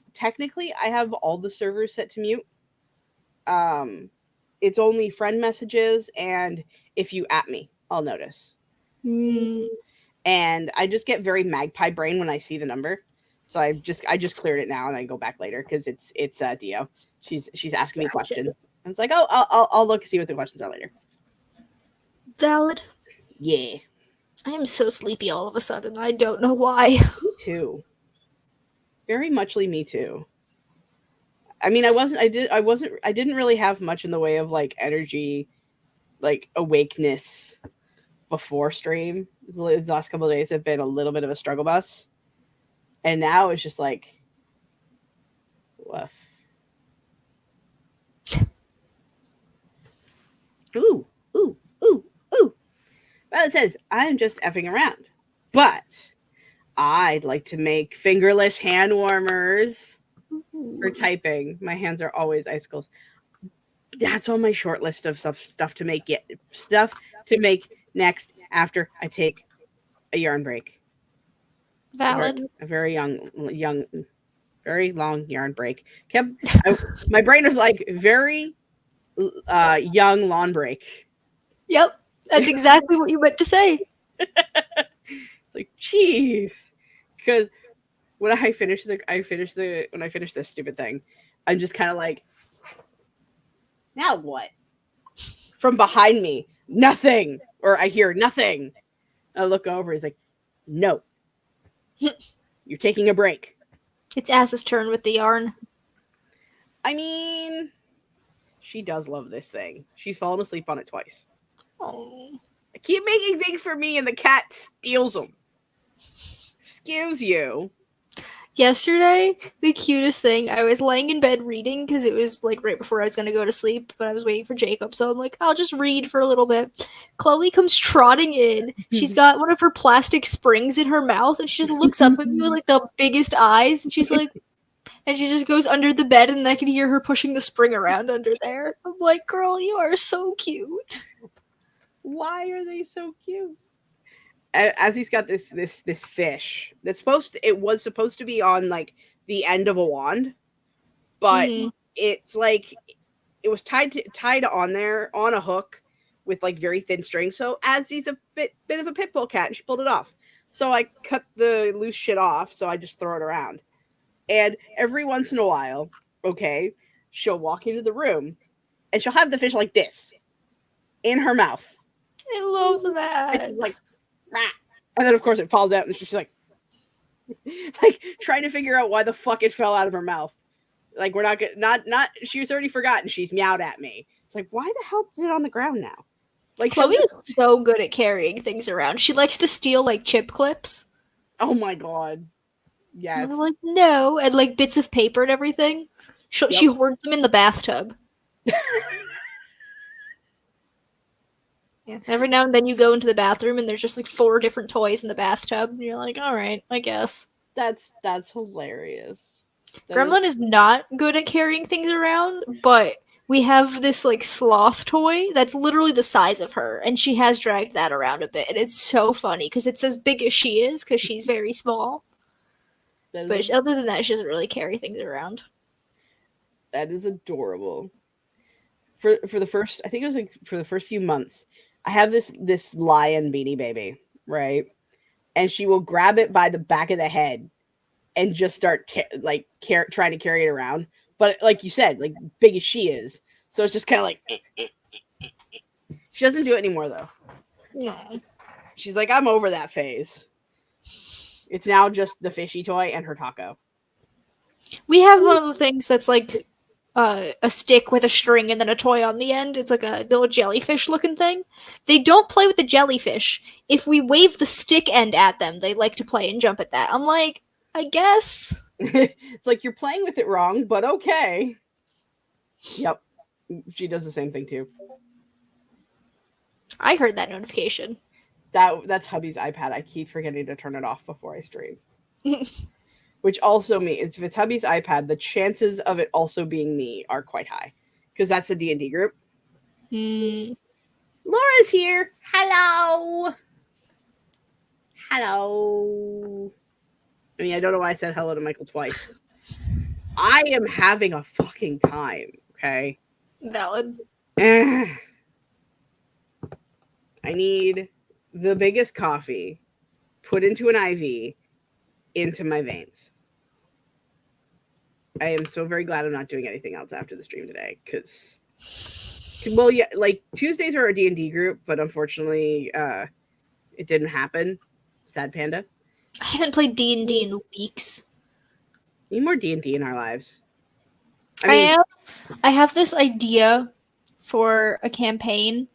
all the servers set to mute. It's only friend messages and if you at me, I'll notice. Mm. And I just get very magpie brain when I see the number. So I just cleared it now and I go back later because it's Dio. She's asking me questions. I was like, oh, I'll look and see what the questions are later. Valid. Yeah. I am so sleepy all of a sudden. I don't know why. Me too. Very muchly me too. I mean, I didn't really have much in the way of like energy, like awakeness before stream. These last couple of days have been a little bit of a struggle bus. And now it's just like, woof. Ooh. Well, it says, I'm just effing around. But I'd like to make fingerless hand warmers for typing. My hands are always icicles. That's on my short list of stuff to make next after I take a yarn break. Valid. A very very long yarn break. My brain was like very young lawn break. Yep. That's exactly what you meant to say. It's like, jeez. Because when I finish this stupid thing, I'm just kind of like, now what? From behind me, nothing. Or I hear nothing. I look over. He's like, no. You're taking a break. It's Ass's turn with the yarn. I mean, she does love this thing. She's fallen asleep on it twice. Oh. I keep making things for me and the cat steals them. Excuse you. Yesterday, the cutest thing, I was laying in bed reading because it was like right before I was going to go to sleep, but I was waiting for Jacob, so I'm like, I'll just read for a little bit. Chloe comes trotting in. She's got one of her plastic springs in her mouth, and she just looks up at me with like the biggest eyes, and she's like, and she just goes under the bed, and I can hear her pushing the spring around under there. I'm like, girl, you are so cute. Why are they so cute? As he's got this fish that's it was supposed to be on like the end of a wand, but it's like it was tied on there on a hook with like very thin string. So as he's a bit of a pit bull cat, and she pulled it off. So I cut the loose shit off. So I just throw it around, and every once in a while, okay, she'll walk into the room, and she'll have the fish like this in her mouth. I love that. Like. And then of course it falls out and she's like trying to figure out why the fuck it fell out of her mouth. Like we're not she's already forgotten she's meowed at me. It's like, why the hell is it on the ground now? Like Chloe is so good at carrying things around. She likes to steal like chip clips. Oh my god. And Yes. they're like, no, and like bits of paper and everything. She Yep. hoards them in the bathtub. Yeah. Every now and then you go into the bathroom and there's just like 4 different toys in the bathtub, and you're like, all right, I guess. That's hilarious. That is Gremlin is not good at carrying things around, but we have this like sloth toy that's literally the size of her, and she has dragged that around a bit, and it's so funny because it's as big as she is because she's very small. that is But other than that, she doesn't really carry things around. that is adorable. For the first, I think it was like for the first few months, I have this lion Beanie Baby, right? And she will grab it by the back of the head and just start trying to carry it around. But like you said, like big as she is, so it's just kind of like she doesn't do it anymore though. No. She's like, I'm over that phase. It's now just the fishy toy and her taco. We have one of the things that's like a stick with a string and then a toy on the end. It's like a little jellyfish looking thing. They don't play with the jellyfish. If we wave the stick end at them, they like to play and jump at that. I'm like, I guess. It's like you're playing with it wrong, but okay. Yep. She does the same thing too. I heard that notification. That's hubby's iPad. I keep forgetting to turn it off before I stream. Which also means if it's hubby's iPad, the chances of it also being me are quite high because that's a D&D group. Laura's here. Hello. Hello. I mean, I don't know why I said hello to Michael twice. I am having a fucking time, okay? Valid. I need the biggest coffee put into an IV into my veins. I am so very glad I'm not doing anything else after the stream today because, well, yeah, like Tuesdays are a D&D group, but unfortunately, it didn't happen. Sad panda. I haven't played D&D in weeks. We need more D&D in our lives. I have this idea for a campaign,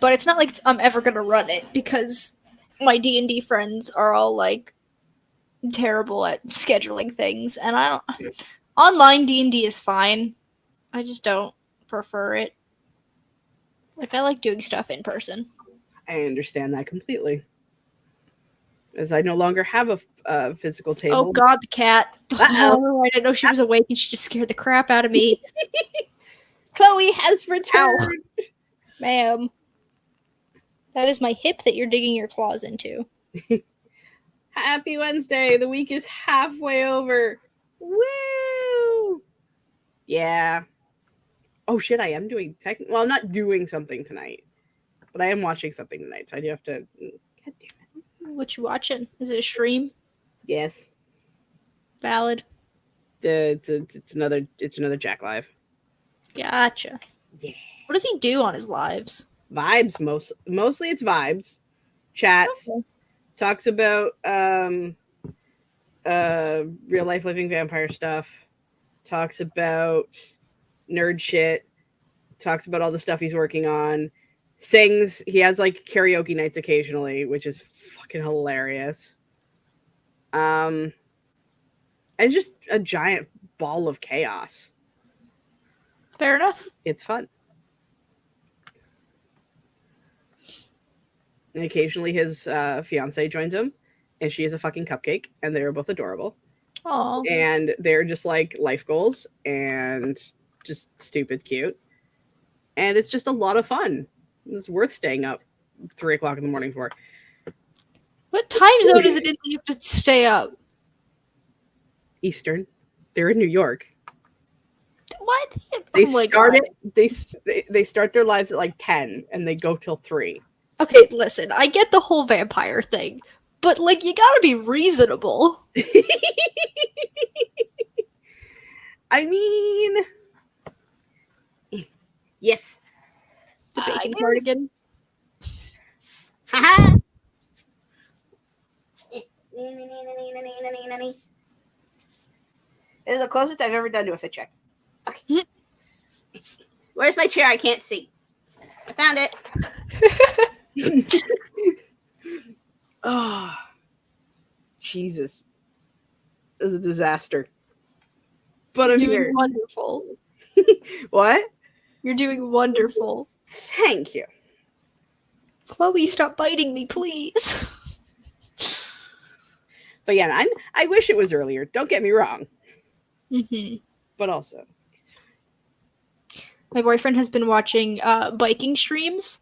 but it's not like I'm ever gonna run it because my D&D friends are all like terrible at scheduling things, and I don't. Online D&D is fine. I just don't prefer it. Like I like doing stuff in person. I understand that completely. As I no longer have a physical table. Oh God, the cat! Uh-oh. Oh, I didn't know she was awake, and she just scared the crap out of me. Chloe has returned. Ow. Ma'am. That is my hip that you're digging your claws into. Happy Wednesday. The week is halfway over. Woo! Yeah. Oh shit, I am doing well, I'm not doing something tonight. But I am watching something tonight, so I do have to. God damn it. What you watching? Is it a stream? Yes. Valid. It's another Jack Live. Gotcha. Yeah. What does he do on his lives? Vibes mostly it's vibes. Chats. Okay. Talks about real life living vampire stuff. Talks about nerd shit. Talks about all the stuff he's working on. Sings. He has like karaoke nights occasionally, which is fucking hilarious. And just a giant ball of chaos. Fair enough. It's fun. And occasionally his fiance joins him, and she is a fucking cupcake, and they're both adorable. Oh. And they're just like life goals and just stupid cute. And it's just a lot of fun. It's worth staying up 3 o'clock in the morning for. What time zone is it in that you have to stay up? Eastern. They're in New York. What? They Oh my start God. it. They start their lives at like 10, and they go till 3. Okay, listen, I get the whole vampire thing, but like you gotta be reasonable. I mean, yes. The bacon cardigan. Haha. This is the closest I've ever done to a fit check. Okay. Where's my chair? I can't see. I found it. Oh, Jesus. It was a disaster. But You're I'm doing here. wonderful. What? You're doing wonderful. Thank you. Chloe, stop biting me, please. But yeah, I wish it was earlier. Don't get me wrong. hmm But also, it's My boyfriend has been watching biking streams.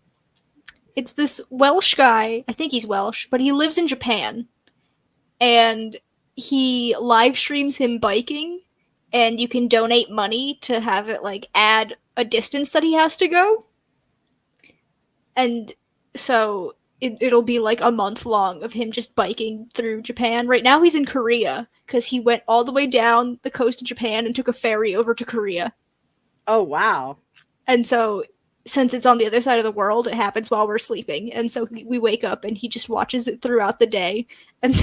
It's this Welsh guy. I think he's Welsh, but he lives in Japan. And he live streams him biking. And you can donate money to have it like add a distance that he has to go. And so it'll be like a month long of him just biking through Japan. Right now he's in Korea because he went all the way down the coast of Japan and took a ferry over to Korea. oh wow. And so since it's on the other side of the world, it happens while we're sleeping. And so we wake up and he just watches it throughout the day. And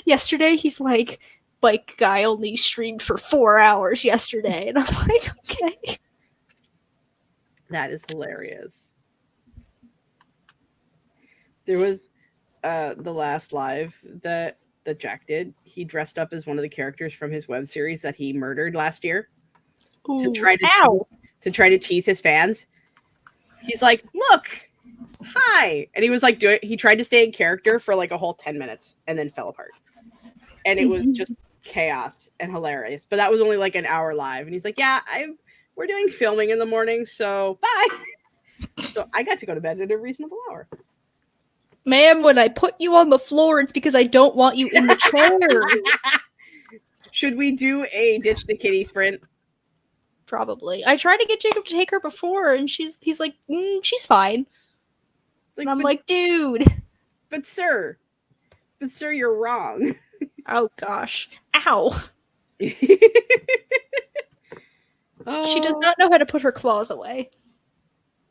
yesterday he's like, bike guy only streamed for 4 hours yesterday. And I'm like, okay. That is hilarious. There was the last live that Jack did. He dressed up as one of the characters from his web series that he murdered last year to Ooh, try to ow. tease his fans. He's like, "Look, hi," and he was like he tried to stay in character for like a whole 10 minutes and then fell apart, and it was just chaos and hilarious. But that was only like an hour live, and he's like, "Yeah, we're doing filming in the morning, so bye." So I got to go to bed at a reasonable hour. Ma'am, when I put you on the floor, it's because I don't want you in the chair. Should we do a ditch the kitty sprint? Probably. I tried to get Jacob to take her before, and he's like, she's fine. Like, and I'm like, dude. but sir, you're wrong. Oh gosh. Ow. Oh, She does not know how to put her claws away.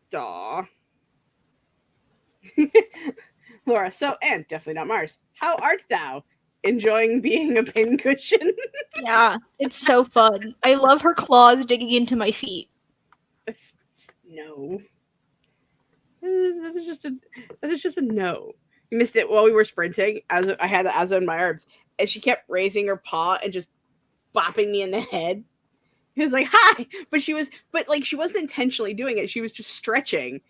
Daw. Laura, so, and definitely not Mars. How art thou? Enjoying being a pincushion? Yeah, it's so fun. I love her claws digging into my feet. No. That is just a no. You missed it while we were sprinting. As I had Azza in my arms, and she kept raising her paw and just bopping me in the head. He was like, "Hi," but she wasn't intentionally doing it. She was just stretching,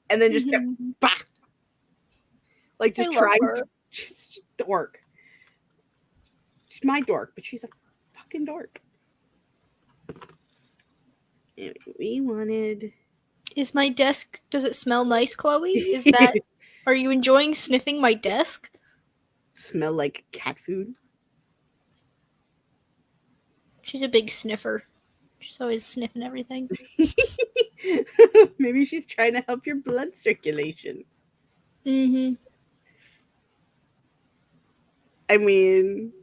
and then just kept bah, like just trying. She's dork. She's my dork, but she's a fucking dork. Anyway, we wanted. Is my desk? Does it smell nice, Chloe? Is that? Are you enjoying sniffing my desk? Smell like cat food. She's a big sniffer. She's always sniffing everything. Maybe she's trying to help your blood circulation. Mm-hmm. I mean,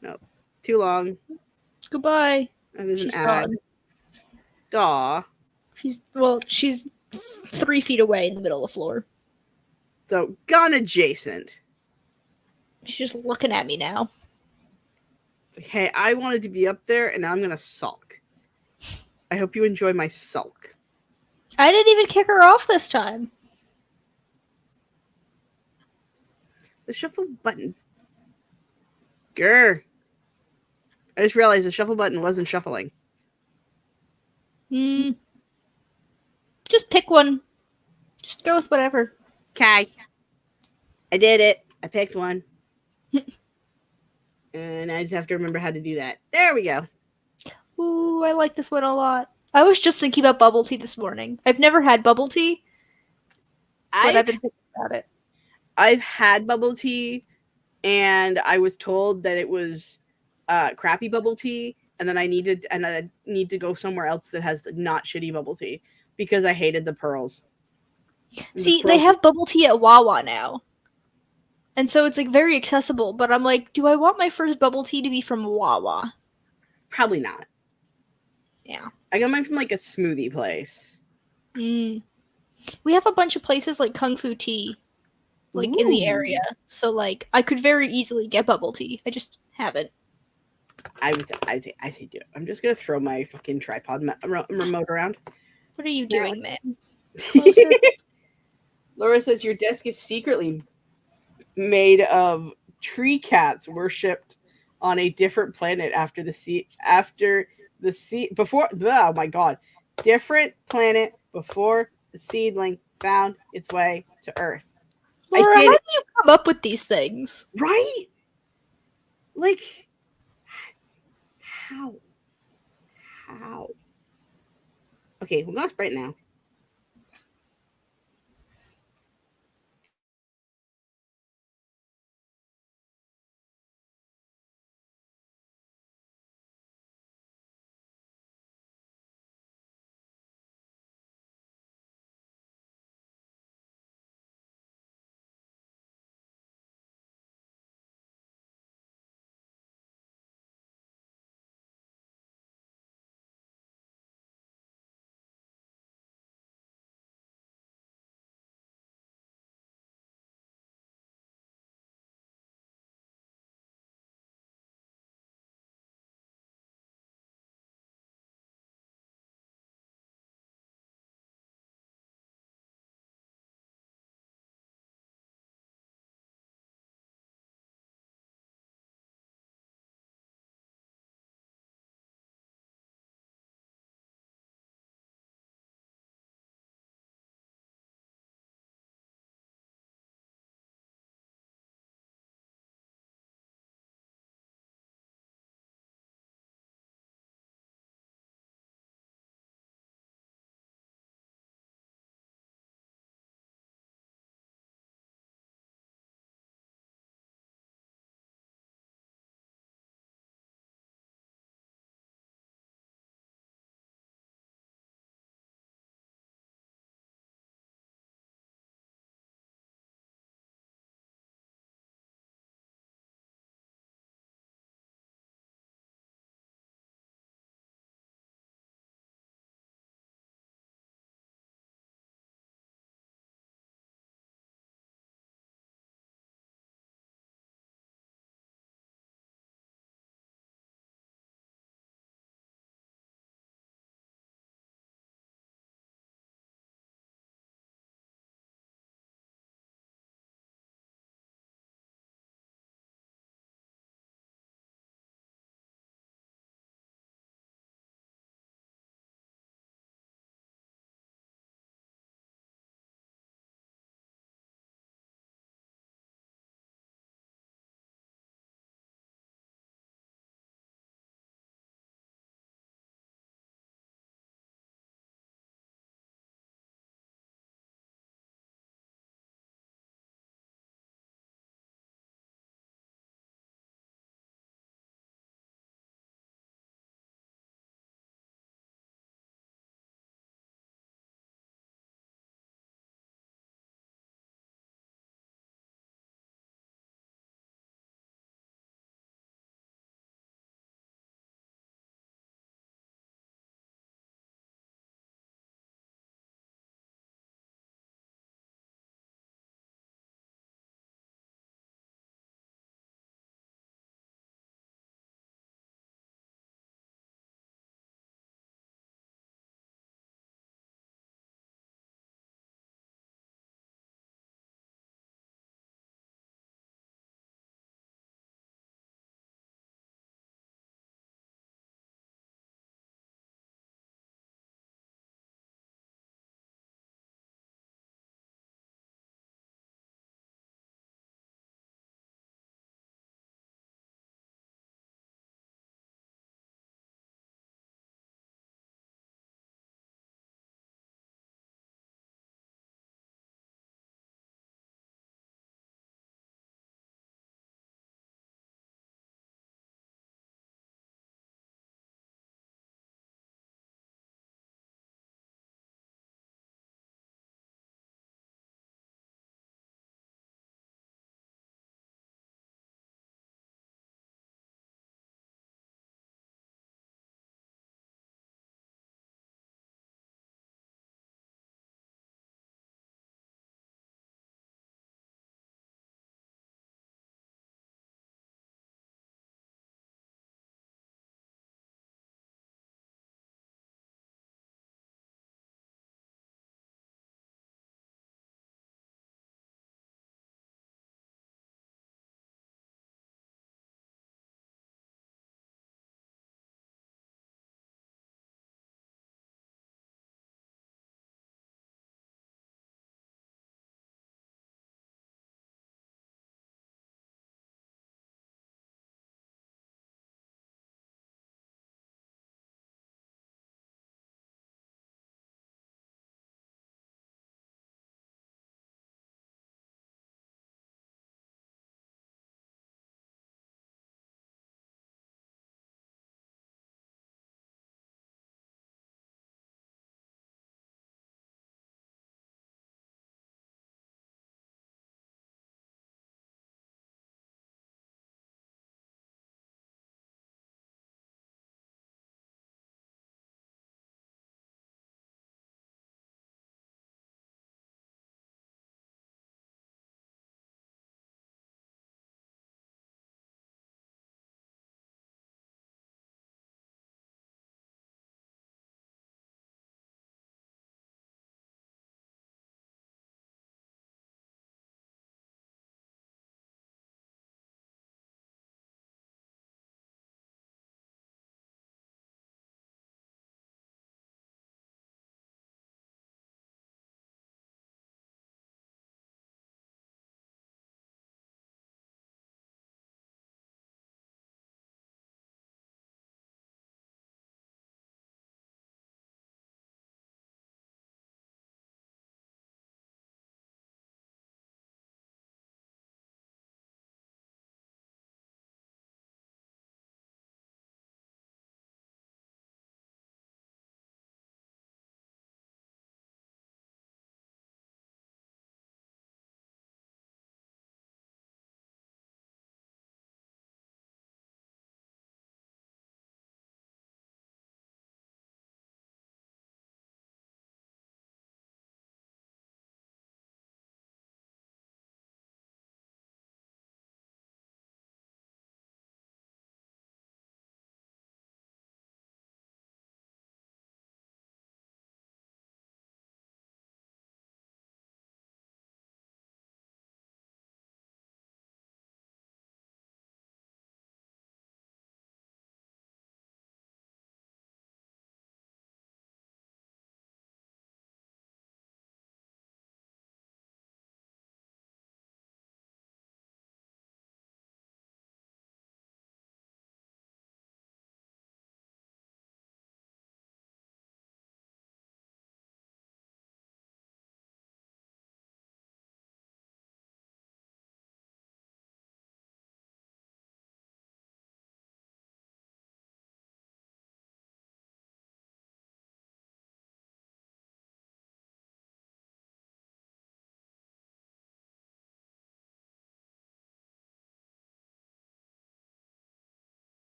no, too long. Goodbye. She's gone. Daw. She's 3 feet away in the middle of the floor. So gone adjacent. She's just looking at me now. It's like, hey, I wanted to be up there, and now I'm gonna sulk. I hope you enjoy my sulk. I didn't even kick her off this time. The shuffle button. Grr. I just realized the shuffle button wasn't shuffling. Just pick one. Just go with whatever. Okay. I did it. I picked one. And I just have to remember how to do that. There we go. Ooh, I like this one a lot. I was just thinking about bubble tea this morning. I've never had bubble tea, but I've been thinking about it. I've had bubble tea, and I was told that it was crappy bubble tea, and then I need to go somewhere else that has not shitty bubble tea because I hated the pearls. See, they have bubble tea at Wawa now. And so it's like very accessible, but I'm like, do I want my first bubble tea to be from Wawa? Probably not. Yeah. I got mine from like a smoothie place. We have a bunch of places like Kung Fu Tea, like in the area. So like I could very easily get bubble tea. I just haven't. I say do it. I'm just gonna throw my fucking tripod remote around. What are you doing, man? Laura says your desk is secretly made of tree cats worshipped on a different planet before oh my god, different planet before the seedling found its way to Earth. I Laura, did how it, do you come up with these things? right? Like how? How? Okay, we're gonna sprite now.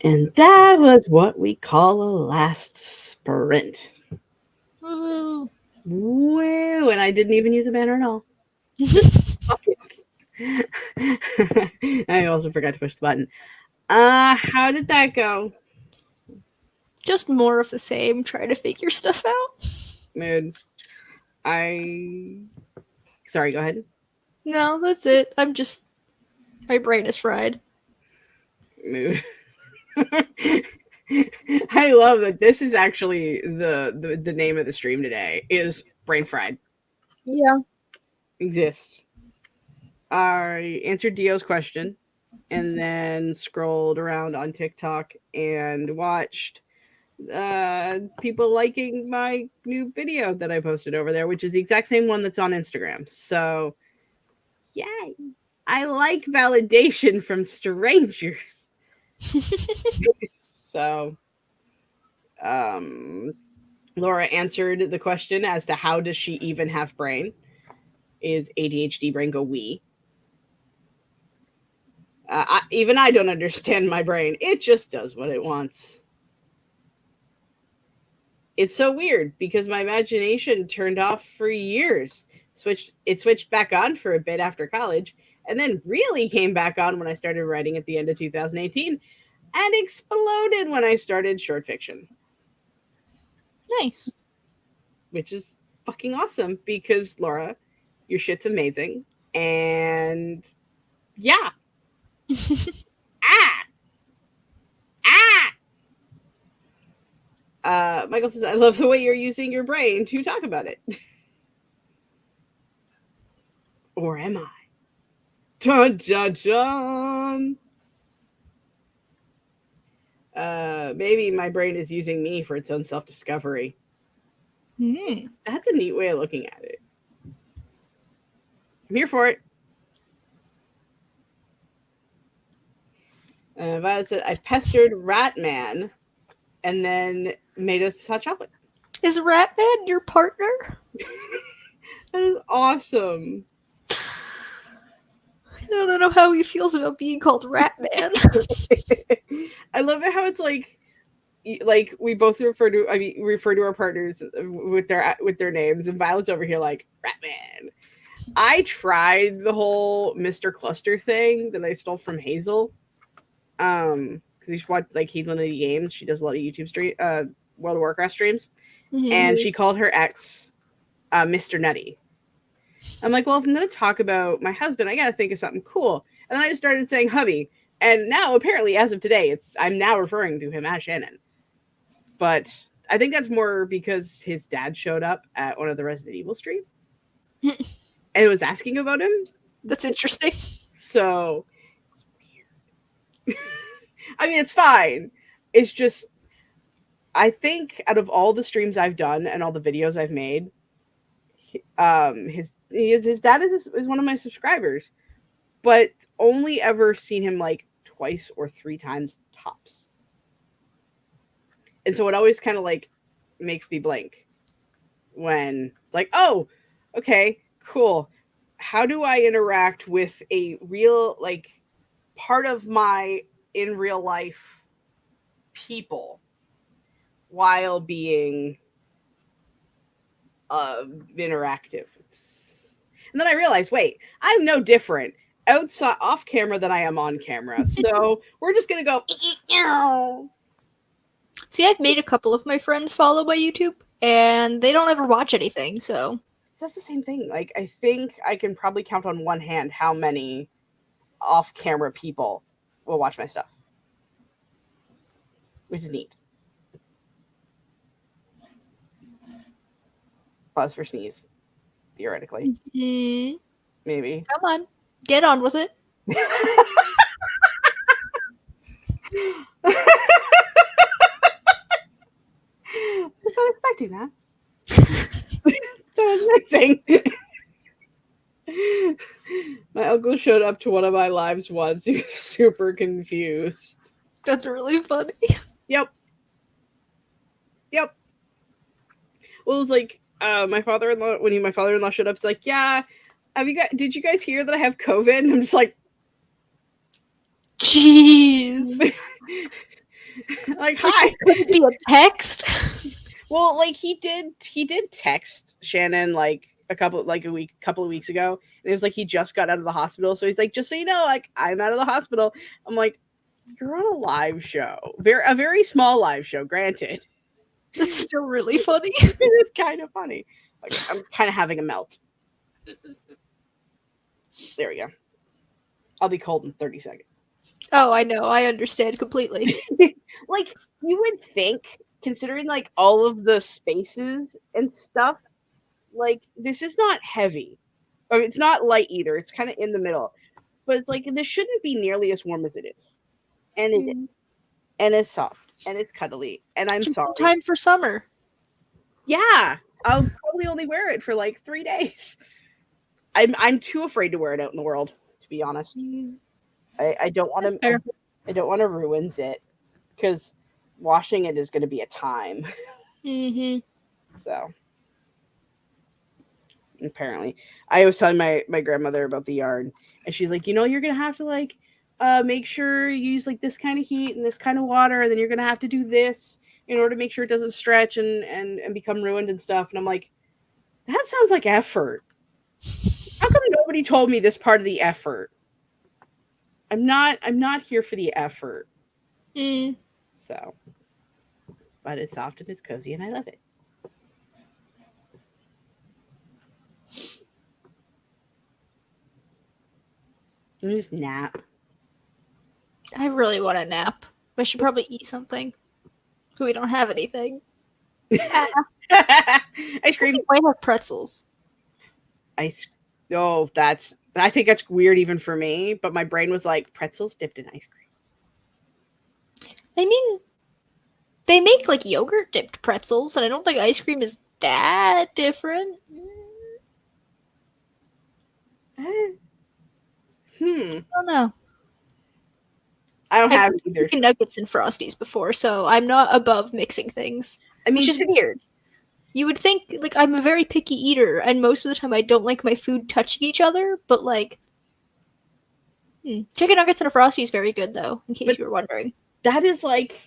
And that was what we call a last sprint. Woo. Woo, and I didn't even use a banner at all. Just fuck it. I also forgot to push the button. How did that go? Just more of the same, trying to figure stuff out. Mood. I. Sorry, go ahead. No, that's it. My brain is fried. Mood. I love that this is actually the name of the stream today is Brain Fried. Yeah. Exists. I answered Dio's question and then scrolled around on TikTok and watched people liking my new video that I posted over there, which is the exact same one that's on Instagram. So, yay. I like validation from strangers. So, Laura answered the question as to how does she even have brain? Is ADHD brain go wee? Even I don't understand my brain. It just does what it wants. It's so weird because my imagination turned off for years. Switched back on for a bit after college, and then really came back on when I started writing at the end of 2018, and exploded when I started short fiction. Nice. Which is fucking awesome because Laura, your shit's amazing, and yeah. ah Michael says, I love the way you're using your brain to talk about it. Or am I? Dun, dun, dun. Maybe my brain is using me for its own self-discovery. That's a neat way of looking at it. I'm here for it. Violet said, I pestered Ratman and then made us hot chocolate. Is Ratman your partner? That is awesome. I don't know how he feels about being called Ratman. I love it how it's like we both refer to our partners with their names, and Violet's over here like Ratman. I tried the whole Mr. Cluster thing that I stole from Hazel. Because you should watch like Hazel Nitty Games. She does a lot of YouTube World of Warcraft streams. Mm-hmm. And she called her ex Mr. Nutty. I'm like, well, if I'm going to talk about my husband, I got to think of something cool. And then I just started saying hubby. And now, apparently, as of today, I'm now referring to him as Shannon. But I think that's more because his dad showed up at one of the Resident Evil streams and was asking about him. That's interesting. So, it's weird. I mean, it's fine. It's just, I think out of all the streams I've done and all the videos I've made, his dad is one of my subscribers, but only ever seen him like twice or three times tops. And so it always kind of like makes me blink when it's like, oh, okay, cool. How do I interact with a real, like, part of my in real life people while being interactive? And then I realized, wait, I'm no different outside off camera than I am on camera. So we're just gonna go. See, I've made a couple of my friends follow my YouTube, and they don't ever watch anything, so. That's the same thing. Like, I think I can probably count on one hand how many off-camera people will watch my stuff. Which is neat. Pause for sneeze. Theoretically. Mm-hmm. Maybe. Come on. Get on with it. I was not expecting that. That was missing. My uncle showed up to one of my lives once. He was super confused. That's really funny. Yep. Well, it was like my father-in-law, when my father-in-law showed up, it's like, yeah, did you guys hear that I have COVID? And I'm just like, jeez. Like, Like hi. this couldn't be a text. Well, like he did text Shannon like couple of weeks ago, and it was like he just got out of the hospital. So he's like, just so you know, like I'm out of the hospital. I'm like, you're on a live show, a very small live show, granted. That's still really funny. It is kind of funny. Okay, I'm kind of having a melt. There we go. I'll be cold in 30 seconds. Oh, I know. I understand completely. Like you would think, considering like all of the spaces and stuff, like this is not heavy. Or it's not light either. It's kind of in the middle. But it's like this shouldn't be nearly as warm as it is. And it is. Mm. And it's soft and it's cuddly. And I'm Just in sorry. time for summer. Yeah. I'll probably only wear it for like 3 days. I'm too afraid to wear it out in the world, to be honest. I don't want to Fair. I don't want to ruins it because washing it is going to be a time. Mm-hmm. So apparently, I was telling my grandmother about the yarn, and she's like, you're gonna have to like make sure you use like this kind of heat and this kind of water, and then you're gonna have to do this in order to make sure it doesn't stretch and become ruined and stuff. And I'm like, that sounds like effort. How come nobody told me this part of the effort? I'm not here for the effort. Mm. So, but it's soft and it's cozy, and I love it. You just nap. I really want a nap. I should probably eat something. But we don't have anything. Ice cream. We might have pretzels. Ice. Oh, I think that's weird even for me. But my brain was like pretzels dipped in ice cream. I mean, they make like yogurt dipped pretzels, and I don't think ice cream is that different. I don't know. I don't I've have had either. chicken nuggets and frosties before, so I'm not above mixing things. I mean, Which is weird. You would think like I'm a very picky eater, and most of the time I don't like my food touching each other. But like, chicken nuggets and a frosty is very good, though. In case you were wondering, that is like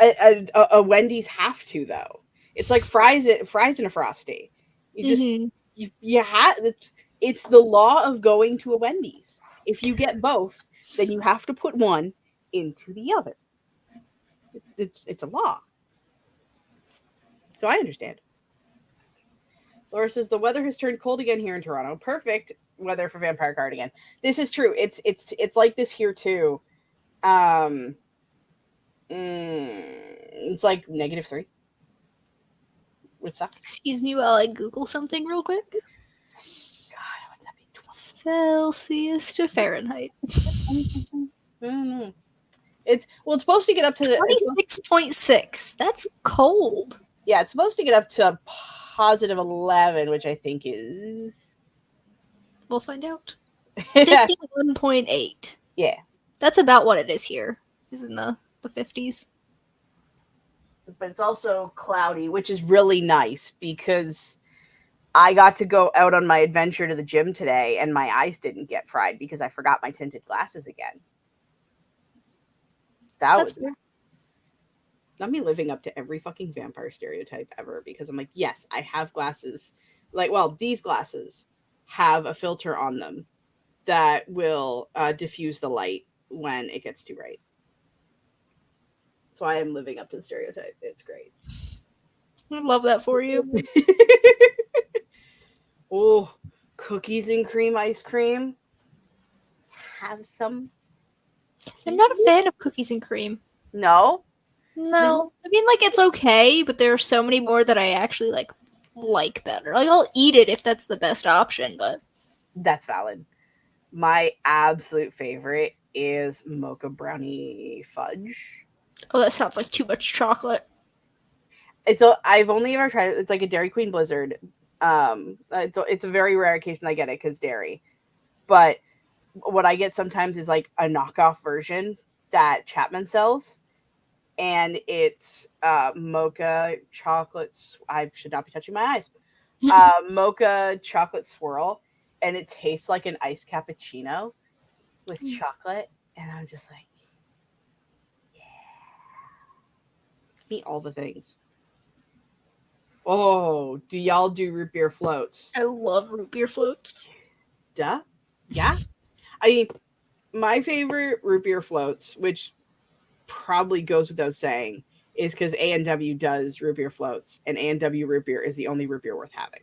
a Wendy's have to though. It's like fries in a frosty. You just you have it's the law of going to a Wendy's. If you get both, then you have to put one into the other. It's a law. So I understand. Laura says the weather has turned cold again here in Toronto. Perfect weather for Vampire Cardigan. This is true. It's like this here too. It's like -3. Which sucks. Excuse me while I Google something real quick. God, what's that be? Celsius to Fahrenheit. I don't know. It's supposed to get up to 26.6. That's cold. Yeah, it's supposed to get up to +11, which I think is. We'll find out. 51.8. Yeah. That's about what it is here. Is in the 50s. But it's also cloudy, which is really nice because I got to go out on my adventure to the gym today and my eyes didn't get fried because I forgot my tinted glasses again. That's nice. Not me living up to every fucking vampire stereotype ever because I'm like, yes, I have glasses. Like, well, these glasses have a filter on them that will diffuse the light when it gets too bright. So I am living up to the stereotype. It's great. I love that for you. Oh, cookies and cream ice cream. Have some. I'm not a fan of cookies and cream. No? No. I mean, like, it's okay, but there are so many more that I actually, like better. Like, I'll eat it if that's the best option, but... That's valid. My absolute favorite is mocha brownie fudge. Oh, that sounds like too much chocolate. I've only ever tried it. It's like a Dairy Queen Blizzard. It's a very rare occasion I get it because dairy. But what I get sometimes is like a knockoff version that Chapman sells. And it's mocha chocolate. I should not be touching my eyes. Mocha chocolate swirl. And it tastes like an iced cappuccino with chocolate. And I'm just like, yeah. me all the things. Oh, do y'all do root beer floats? I love root beer floats. Duh. Yeah. I mean, my favorite root beer floats, which probably goes without saying, is because A&W does root beer floats, and A&W root beer is the only root beer worth having.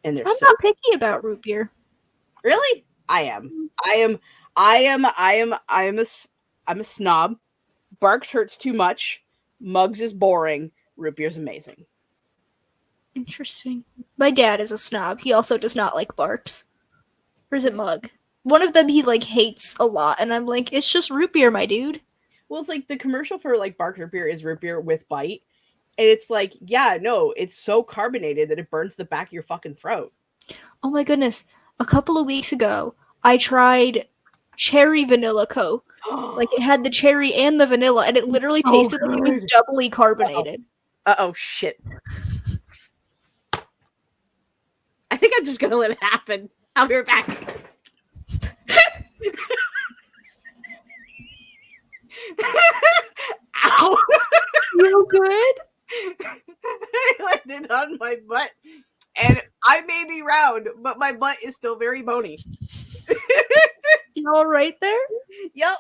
And they're I'm so not picky about root beer. really. I am. I am. I am. I am. I am a. I'm a snob. Barks hurts too much. Mugs is boring. Root beer's amazing. Interesting. My dad is a snob. He also does not like Barks. Or is it Mug? One of them he like hates a lot, and I'm like, it's just root beer, my dude. Well, it's like the commercial for like Barks root beer is root beer with bite, and it's like, yeah, no, it's so carbonated that it burns the back of your fucking throat. Oh my goodness. A couple of weeks ago, I tried cherry vanilla Coke. Like it had the cherry and the vanilla, and it literally So tasted like it was good. doubly carbonated. Uh-oh, shit. I think I'm just gonna let it happen. I'll be right back. Ow! You good? I landed on my butt, and I may be round, but my butt is still very bony. You all right there? Yep.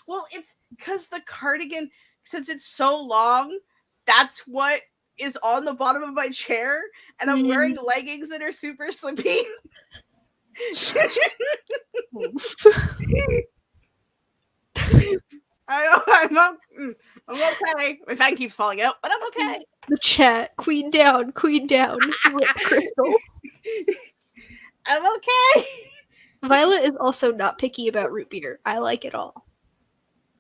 Well, it's because the cardigan, since it's so long, that's what is on the bottom of my chair, and I'm wearing leggings that are super slippy. I'm okay. My fan keeps falling out, but I'm okay. The chat, queen down, Crystal. I'm okay. Violet is also not picky about root beer. I like it all.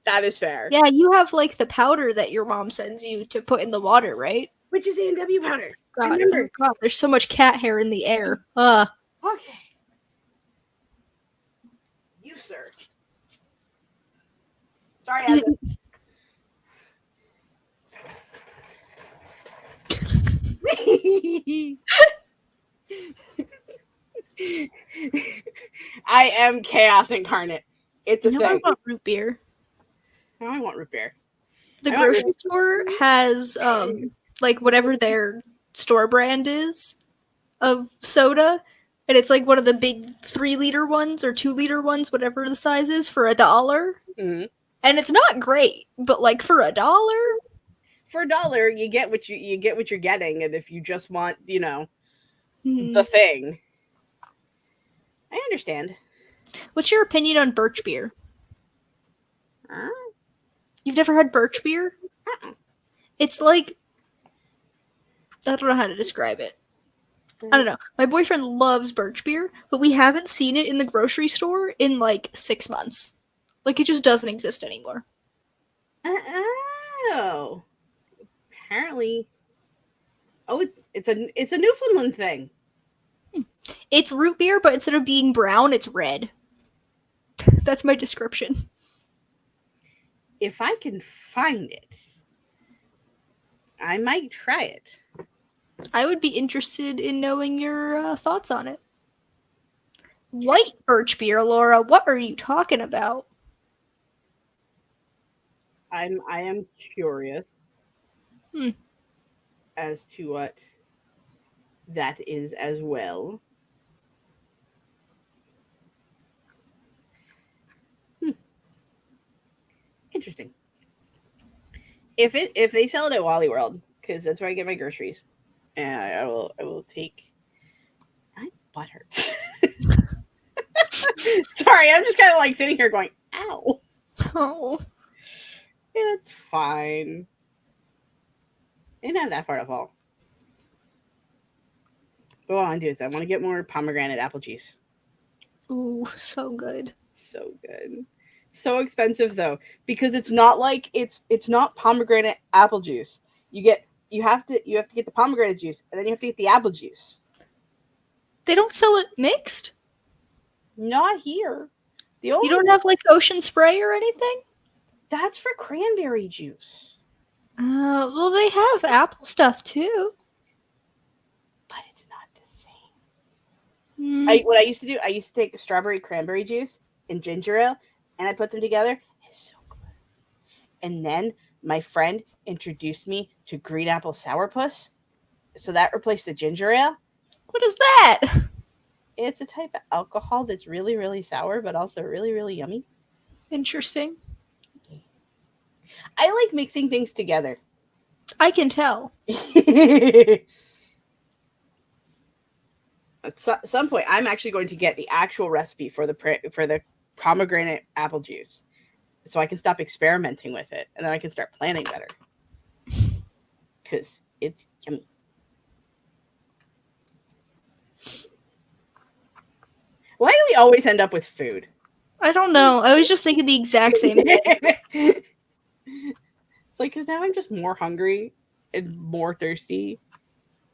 That is fair. Yeah, you have like the powder that your mom sends you to put in the water, right? Which is A&W powder. God, I remember. oh God, there's so much cat hair in the air. Okay. You, sir. Sorry, Asa. I am chaos incarnate. It's a Now thing. I want root beer. Now I want root beer. The grocery store has like whatever their store brand is of soda, and it's like one of the big 3-liter ones or 2-liter ones, whatever the size is, for $1. Mm-hmm. And it's not great, but like for $1, for $1, you get what you're getting, and if you just want, the thing, I understand. What's your opinion on birch beer? You've never had birch beer? It's like, I don't know how to describe it. I don't know. My boyfriend loves birch beer, but we haven't seen it in the grocery store in like 6 months. Like it just doesn't exist anymore. Oh, apparently. Oh, it's a Newfoundland thing. It's root beer, but instead of being brown, it's red. That's my description. If I can find it, I might try it. I would be interested in knowing your thoughts on it. White birch beer, Laura. What are you talking about? I am curious as to what that is as well. Interesting. If they sell it at Wally World, because that's where I get my groceries, and I will take. My butt hurts. Sorry, I'm just kind of like sitting here going, "Ow." Oh, It's fine. Ain't not that far to fall. But what I want to do is I want to get more pomegranate apple juice. ooh, so good. So good. So expensive though, because it's not like it's not pomegranate apple juice. You have to get the pomegranate juice, and then you have to get the apple juice. They don't sell it mixed? Not here. You don't have like Ocean Spray or anything? That's for cranberry juice. Well, they have apple stuff too. But it's not the same. What I used to do, I used to take strawberry cranberry juice and ginger ale, and I put them together. It's so good. And then my friend introduced me to green apple sourpuss. So that replaced the ginger ale. What is that? It's a type of alcohol that's really, really sour, but also really, really yummy. Interesting. I like mixing things together. I can tell. At some point, I'm actually going to get the actual recipe for the pomegranate apple juice, so I can stop experimenting with it, and then I can start planning better. Because it's yummy. Why do we always end up with food? I don't know. I was just thinking the exact same thing. It's like, because now I'm just more hungry and more thirsty,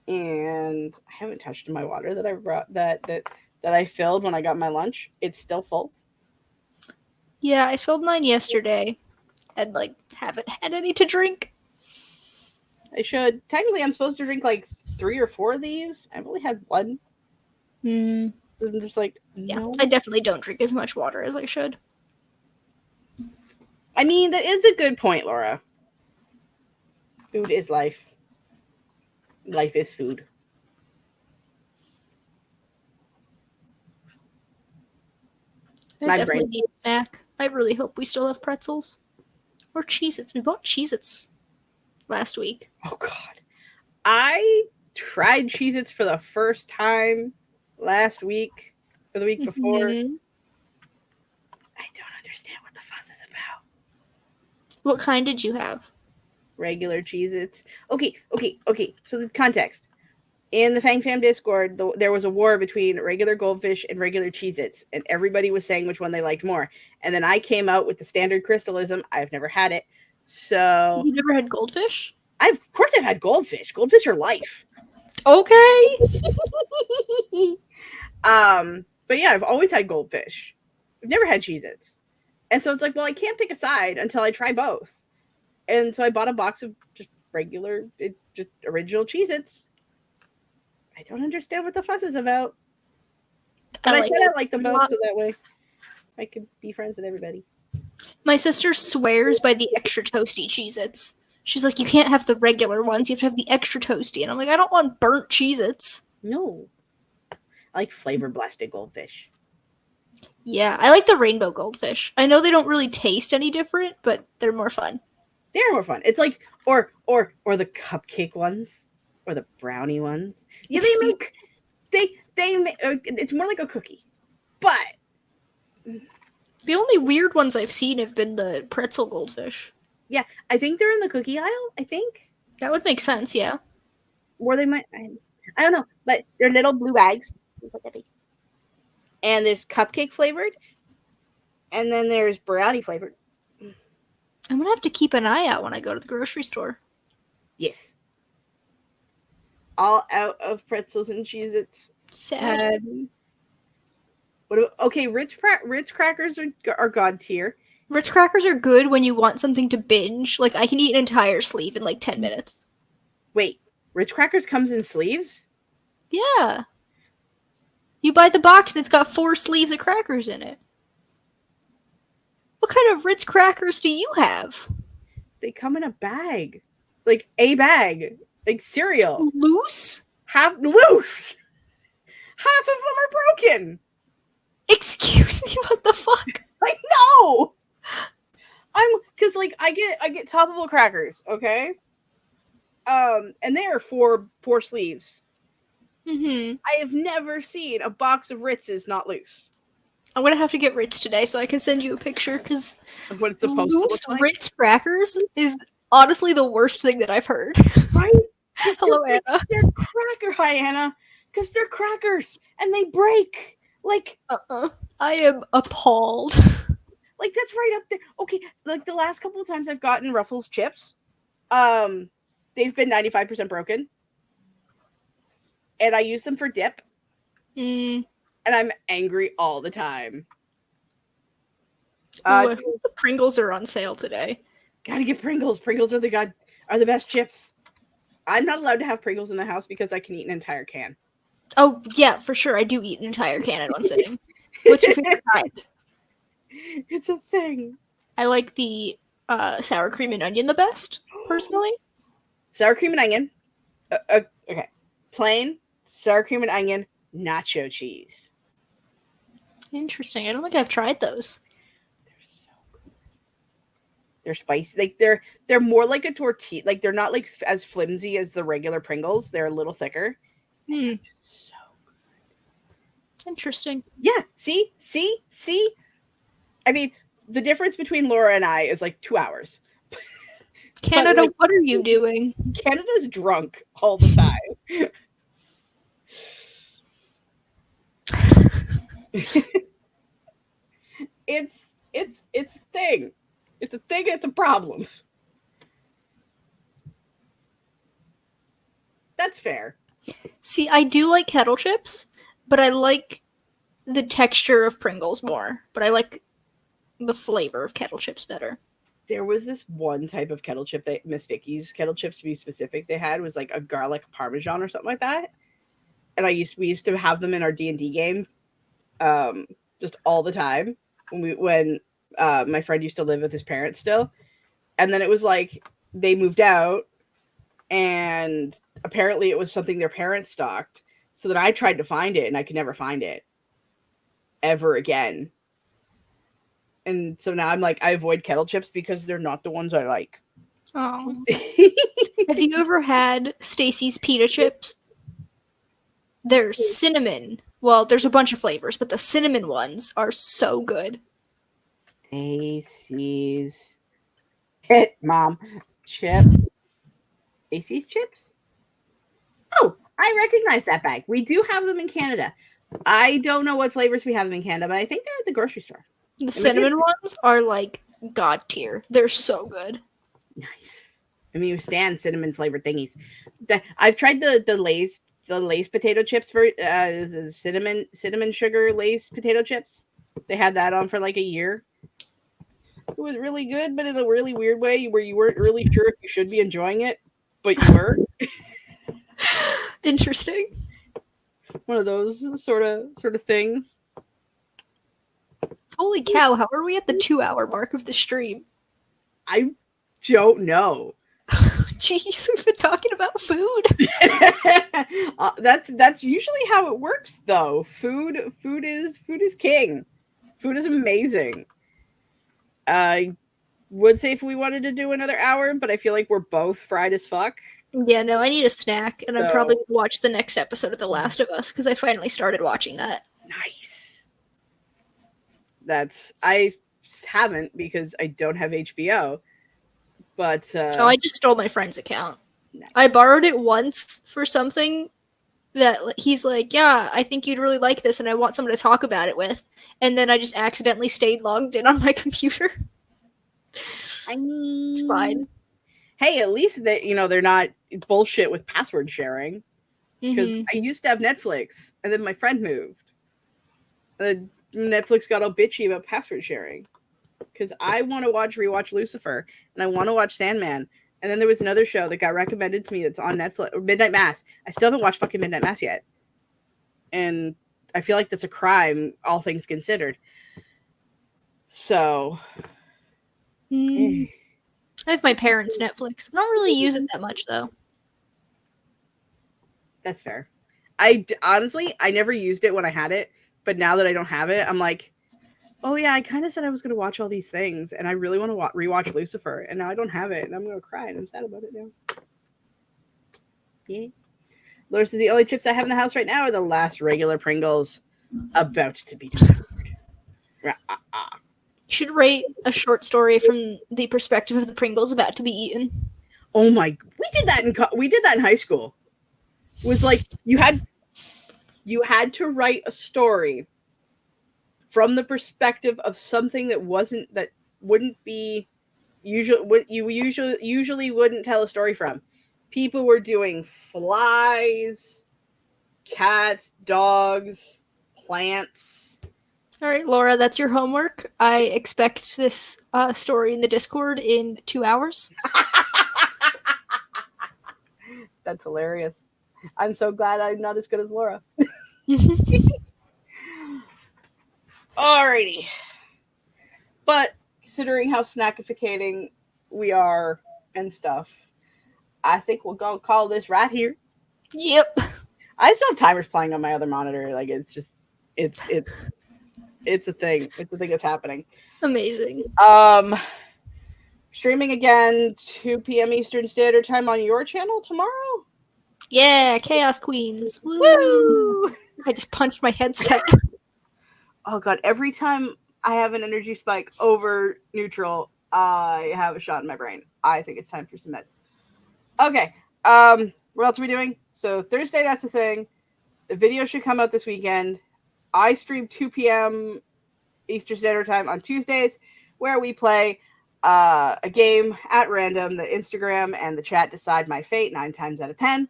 and I haven't touched my water that I brought that I filled when I got my lunch. It's still full. Yeah, I filled mine yesterday and, like, haven't had any to drink. I should. Technically, I'm supposed to drink like 3 or 4 of these. I've only had one. Hmm. So I'm just like, Yeah, no. I definitely don't drink as much water as I should. I mean, that is a good point, Laura. Food is life. Life is food. I My definitely brain. need a snack. I really hope we still have pretzels. Or Cheez-Its. We bought Cheez-Its last week. Oh, God. I tried Cheez-Its for the first time last week, or the week before. Mhm. I don't understand what the fuss is about. What kind did you have? Regular Cheez-Its. Okay. So the context. In the Fang Fam Discord, there was a war between regular Goldfish and regular Cheez-Its, and everybody was saying which one they liked more. And then I came out with the standard crystalism. I've never had it. So You never had Goldfish? Of course I've had Goldfish. Goldfish are life. Okay. But yeah, I've always had Goldfish. I've never had Cheez-Its. And so it's like, well, I can't pick a side until I try both. And so I bought a box of just regular, just original Cheez-Its. I don't understand what the fuss is about. But I said I like them both, so that way I could be friends with everybody. My sister swears by the extra toasty Cheez-Its. She's like, you can't have the regular ones, you have to have the extra toasty. And I'm like, I don't want burnt Cheez-Its. No. I like flavor blasted Goldfish. Yeah, I like the rainbow Goldfish. I know they don't really taste any different, but they're more fun. They're more fun. It's like, or the cupcake ones, or the brownie ones. Yeah, it's more like a cookie. But the only weird ones I've seen have been the pretzel Goldfish. Yeah, I think they're in the cookie aisle, I think. That would make sense, yeah. Or they might, I don't know, but they're little blue bags. And there's cupcake flavored, and then there's brownie flavored. I'm gonna have to keep an eye out when I go to the grocery store. Yes. All out of pretzels and Cheez-Its. Sad. Okay, Ritz crackers are god tier. Ritz crackers are good when you want something to binge. Like, I can eat an entire sleeve in like 10 minutes. Wait, Ritz crackers comes in sleeves? Yeah. You buy the box and it's got 4 sleeves of crackers in it. What kind of Ritz crackers do you have? They come in a bag. Like a bag. Like cereal. Loose? Half loose. Half of them are broken. Excuse me, what the fuck? I know. Cause like I get toppable crackers, okay? And they are 4 sleeves. Mm-hmm. I have never seen a box of Ritz's not loose. I'm gonna have to get Ritz today so I can send you a picture, because What it's supposed to look like. Ritz crackers is honestly the worst thing that I've heard. Right? Hello, Anna. They're Hi, Anna. Because they're crackers and they break. Like, I am appalled. Like, that's right up there. Okay, like the last couple of times I've gotten Ruffles chips, they've been 95% broken. And I use them for dip. Mm. And I'm angry all the time. The Pringles are on sale today. Gotta get Pringles. Pringles are the best chips. I'm not allowed to have Pringles in the house because I can eat an entire can. Oh, yeah, for sure. I do eat an entire can in one sitting. What's your favorite kind? It's a thing. I like the sour cream and onion the best, personally. Sour cream and onion. Okay. Plain sour cream and onion, nacho cheese. Interesting. I don't think I've tried those. They're so good. They're spicy. Like they're more like a tortilla. Like they're not like as flimsy as the regular Pringles. They're a little thicker. Hmm. So Interesting. yeah. See. I mean, the difference between Laura and I is like 2 hours. Canada, like, what are you doing? Canada's drunk all the time. it's a thing. It's a thing. It's a problem. That's fair. See, I do like kettle chips, but I like the texture of Pringles more. But I like the flavor of kettle chips better. There was this one type of kettle chip that Miss Vicky's kettle chips, to be specific, they had was like a garlic parmesan or something like that. And we used to have them in our D&D game, just all the time when my friend used to live with his parents still. And then it was like they moved out, and apparently it was something their parents stocked. So then I tried to find it, and I could never find it ever again. And so now I'm like, I avoid kettle chips because they're not the ones I like. Oh. Have you ever had Stacy's pita chips? They're cinnamon. Well, there's a bunch of flavors, but the cinnamon ones are so good. Stacy's hit mom chips. Stacy's chips? Oh, I recognize that bag. We do have them in Canada. I don't know what flavors we have them in Canada, but I think they're at the grocery store. The cinnamon ones are like god tier. They're so good. Nice. I mean, you stand cinnamon flavored thingies. I've tried the Lay's potato chips for cinnamon sugar Lay's potato chips. They had that on for like a year. It was really good, but in a really weird way where you weren't really sure if you should be enjoying it, but you were. Interesting. One of those sort of things. Holy cow, how are we at the 2-hour mark of the stream? I don't know. Jeez, we've been talking about food. That's usually how it works, though. Food is king. Food is amazing. I would say if we wanted to do another hour, but I feel like we're both fried as fuck. Yeah, no, I need a snack, and I'm probably going to watch the next episode of The Last of Us, because I finally started watching that. Nice. I haven't because I don't have HBO. But I just stole my friend's account. Nice. I borrowed it once for something that he's like, yeah, I think you'd really like this, and I want someone to talk about it with. And then I just accidentally stayed logged in on my computer. I mean, it's fine. Hey, at least they're not bullshit with password sharing. Because I used to have Netflix, and then my friend moved. Netflix got all bitchy about password sharing. Because I want to rewatch Lucifer, and I want to watch Sandman. And then there was another show that got recommended to me that's on Netflix, Midnight Mass. I still haven't watched fucking Midnight Mass yet. And I feel like that's a crime, all things considered. So. I have my parents' Netflix. I don't really use it that much, though. That's fair. Honestly, I never used it when I had it. But now that I don't have it, I'm like, oh yeah, I kind of said I was going to watch all these things, and I really want to rewatch Lucifer, and now I don't have it, and I'm going to cry, and I'm sad about it now. Yeah. Laura says the only chips I have in the house right now are the last regular Pringles about to be devoured. You should rate a short story from the perspective of the Pringles about to be eaten. Oh my! We did that in high school. It was like you had to write a story from the perspective of something that wouldn't be what you usually wouldn't tell a story from. People were doing flies, cats, dogs, plants. All right, Laura, that's your homework. I expect this story in the Discord in 2 hours. That's hilarious. I'm so glad I'm not as good as Laura. Alrighty. But considering how snackificating we are and stuff, I think we'll go call this right here. Yep. I still have timers playing on my other monitor. Like it's just it's it it's a thing. It's a thing that's happening. Amazing. Um Streaming again 2 p.m. Eastern Standard Time on your channel tomorrow. Yeah, Chaos Queens. Woo! Woo! I just punched my headset. Oh god, every time I have an energy spike over neutral, I have a shot in my brain. I think it's time for some meds. Okay. What else are we doing? So Thursday, that's a thing. The video should come out this weekend. I stream 2 p.m. Eastern Standard Time on Tuesdays, where we play a game at random. The Instagram and the chat decide my fate 9 times out of 10.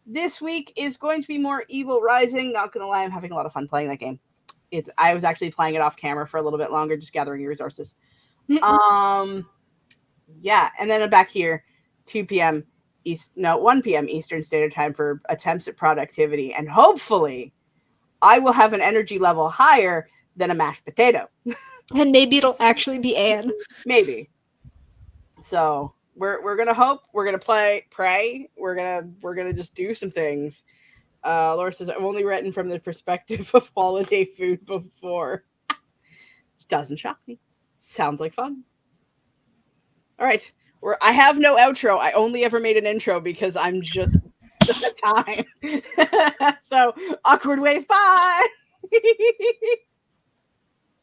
This week is going to be more Evil Rising. Not gonna lie, I'm having a lot of fun playing that game. I was actually playing it off camera for a little bit longer, just gathering resources. Yeah, and then I'm back here 2 p.m. 1 p.m. Eastern Standard Time for attempts at productivity, and hopefully I will have an energy level higher than a mashed potato. And maybe it'll actually be Anne. Maybe. So we're gonna hope, we're gonna pray, we're gonna just do some things. Laura says, I've only written from the perspective of holiday food before. Which doesn't shock me. Sounds like fun. All right. I have no outro. I only ever made an intro because I'm just the time. So, awkward wave, bye!